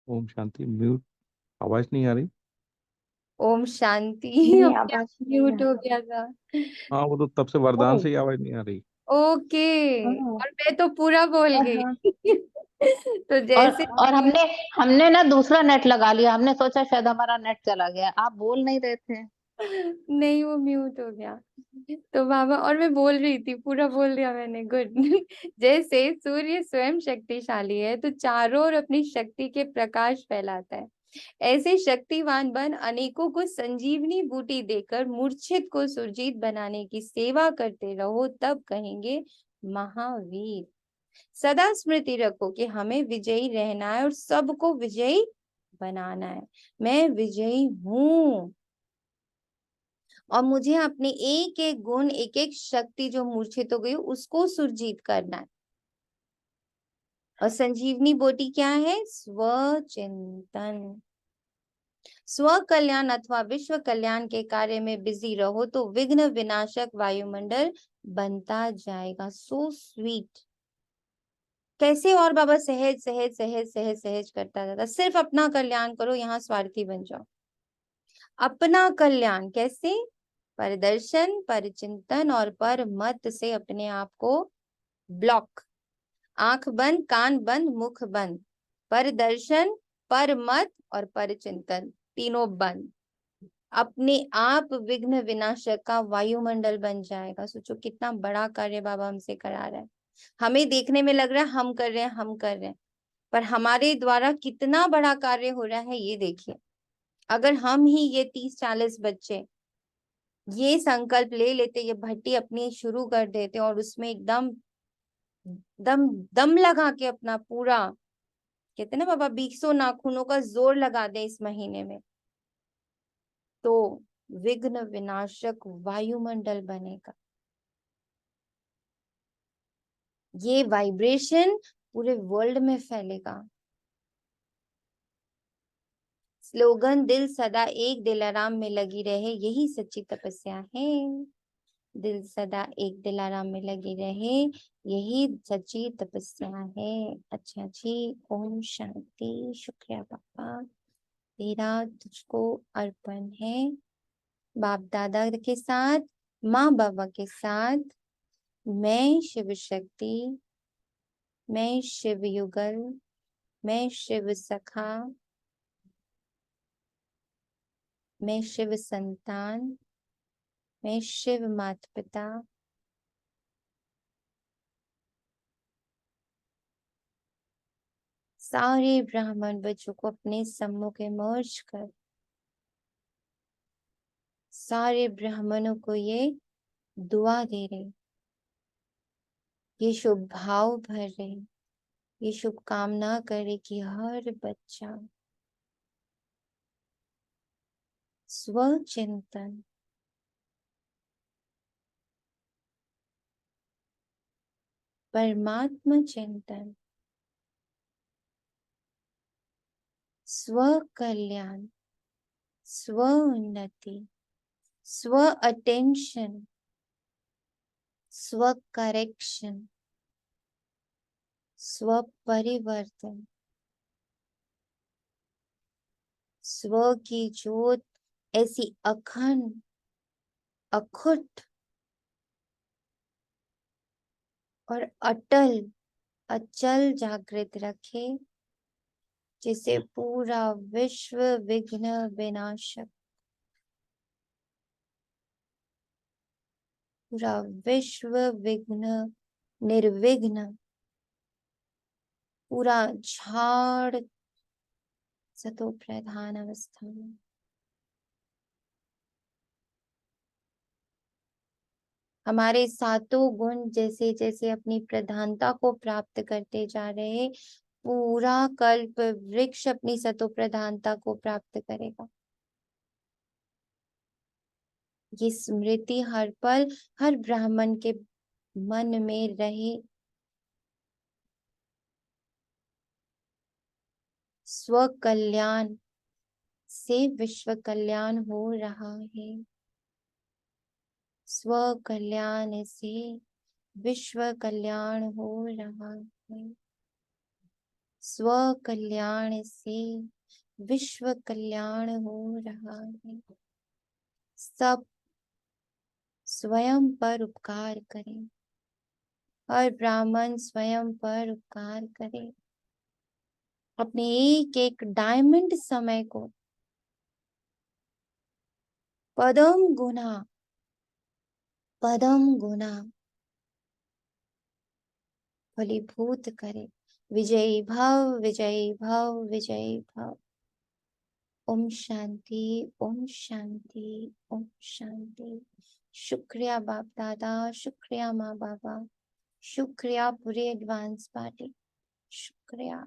ओम शांति। म्यूट, आवाज नहीं आ रही। ओम शांति। नहीं, अपने आप आवाज नहीं म्यूट आ हो रही। गया था। हाँ, वो तो तब से वरदान से ही आवाज नहीं आ रही। ओके। हाँ और मैं तो पूरा बोल और गई। हाँ तो और जैसे और हमने ना दूसरा नेट लगा लिया, हमने सोचा शायद हमारा नेट चला गया, आप बोल नहीं रहे थे। नहीं, वो म्यूट हो गया। तो बाबा, और मैं बोल रही थी, पूरा बोल दिया मैंने, गुड। जैसे सूर्य स्वयं शक्तिशाली है तो चारों ओर अपनी शक्ति के प्रकाश फैलाता है, ऐसे शक्तिवान बन अनेकों को संजीवनी बूटी देकर मूर्छित को सुरजीत बनाने की सेवा करते रहो, तब कहेंगे महावीर। सदा स्मृति रखो कि हमें विजयी रहना है और सबको विजयी बनाना है। मैं विजयी हूँ और मुझे अपने एक एक गुण, एक एक शक्ति जो मूर्छित हो गई उसको सुरजीत करना है। और संजीवनी बोटी क्या है? स्वचिंतन। स्व कल्याण अथवा विश्व कल्याण के कार्य में बिजी रहो तो विघ्न विनाशक वायुमंडल बनता जाएगा। So sweet. कैसे? और बाबा सहज सहज सहज सहज सहज करता जाता। सिर्फ अपना कल्याण करो, यहाँ स्वार्थी बन जाओ। अपना कल्याण कैसे? परदर्शन, परचिंतन और पर मत से अपने आप को ब्लॉक। आंख बंद, कान बंद, मुख बंद। परदर्शन, पर मत और परचिंतन, तीनों बंद। अपने आप विघ्न विनाशक का वायुमंडल बन जाएगा। सोचो कितना बड़ा कार्य बाबा हमसे करा रहा है। हमें देखने में लग रहा है हम कर रहे हैं, हम कर रहे हैं, पर हमारे द्वारा कितना बड़ा कार्य हो रहा है ये देखिए। अगर हम ही ये 30-40 बच्चे ये संकल्प ले लेते, ये भट्टी अपनी शुरू कर देते और उसमें एकदम दम दम लगा के अपना पूरा, कहते ना बाबा, 20 नाखूनों का जोर लगा दे इस महीने में, तो विघ्न विनाशक वायुमंडल बनेगा। ये वाइब्रेशन पूरे वर्ल्ड में फैलेगा। स्लोगन दिल सदा एक, दिल आराम में लगी रहे, यही सच्ची तपस्या है। दिल सदा एक, दिल आराम में लगी रहे, यही सच्ची तपस्या है। अच्छा जी, ओम शांति। शुक्रिया पापा, तेरा तुझको अर्पण है। बाप दादा के साथ, माँ बाबा के साथ, मैं शिव शक्ति, मैं शिव युगल, मैं शिव सखा, मैं शिव संतान, मैं शिव माता पिता, सारे ब्राह्मण बच्चों को अपने सम्मुख मर्ज कर सारे ब्राह्मणों को ये दुआ दे रहे, ये शुभ भाव भर रहे, ये शुभकामना करे कि हर बच्चा स्वचिंतन, परमात्मा चिंतन, स्व कल्याण, स्व उन्नति, स्व अटेंशन, स्व करेक्शन, स्व परिवर्तन, स्व की ज्योत ऐसी अखंड, अखुट और अटल, अचल जागृत रखे, जिसे पूरा विश्व विघ्न विनाशक, पूरा विश्व विघ्न निर्विघ्न, पूरा झाड़ सतो प्रधान अवस्था में। हमारे सातों गुण जैसे जैसे अपनी प्रधानता को प्राप्त करते जा रहे, पूरा कल्प वृक्ष अपनी सतो प्रधानता को प्राप्त करेगा। ये स्मृति हर पल हर ब्राह्मण के मन में रहे। स्व कल्याण से विश्व कल्याण हो रहा है। स्व कल्याण से विश्व कल्याण हो रहा है। स्व कल्याण से विश्व कल्याण हो रहा है। सब स्वयं पर उपकार करें, हर ब्राह्मण स्वयं पर उपकार करे। अपने एक एक डायमंड समय को पदम गुना फलीभूत करे। विजयी भव, विजयी भव, विजयी भव। ओम शांति, ओम शांति, ओम शांति। शुक्रिया बाप दादा, शुक्रिया माँ बाबा, शुक्रिया पूरे एडवांस पार्टी, शुक्रिया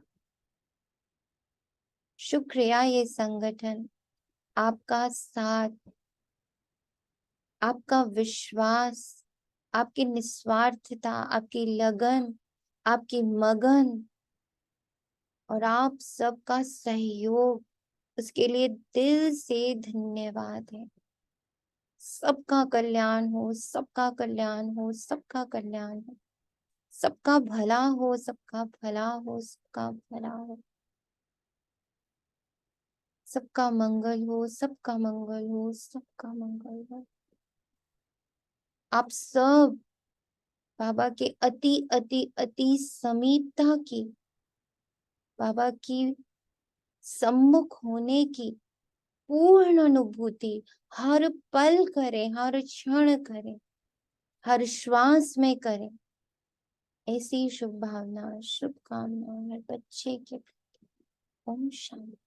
शुक्रिया ये संगठन, आपका साथ, आपका विश्वास, आपकी निस्वार्थता, आपकी लगन, आपकी मगन और आप सबका सहयोग, उसके लिए दिल से धन्यवाद है। सबका कल्याण हो, सबका कल्याण हो, सबका कल्याण हो, सबका भला हो, सबका भला हो, सबका भला हो, सबका मंगल हो, सबका मंगल हो, सबका मंगल हो। आप सब बाबा के अति अति अति समीपता की, बाबा की सम्मुख होने की पूर्ण अनुभूति हर पल करें, हर क्षण करें, हर श्वास में करें। ऐसी शुभ भावना, शुभकामना हर बच्चे के प्रति। ओम शांति।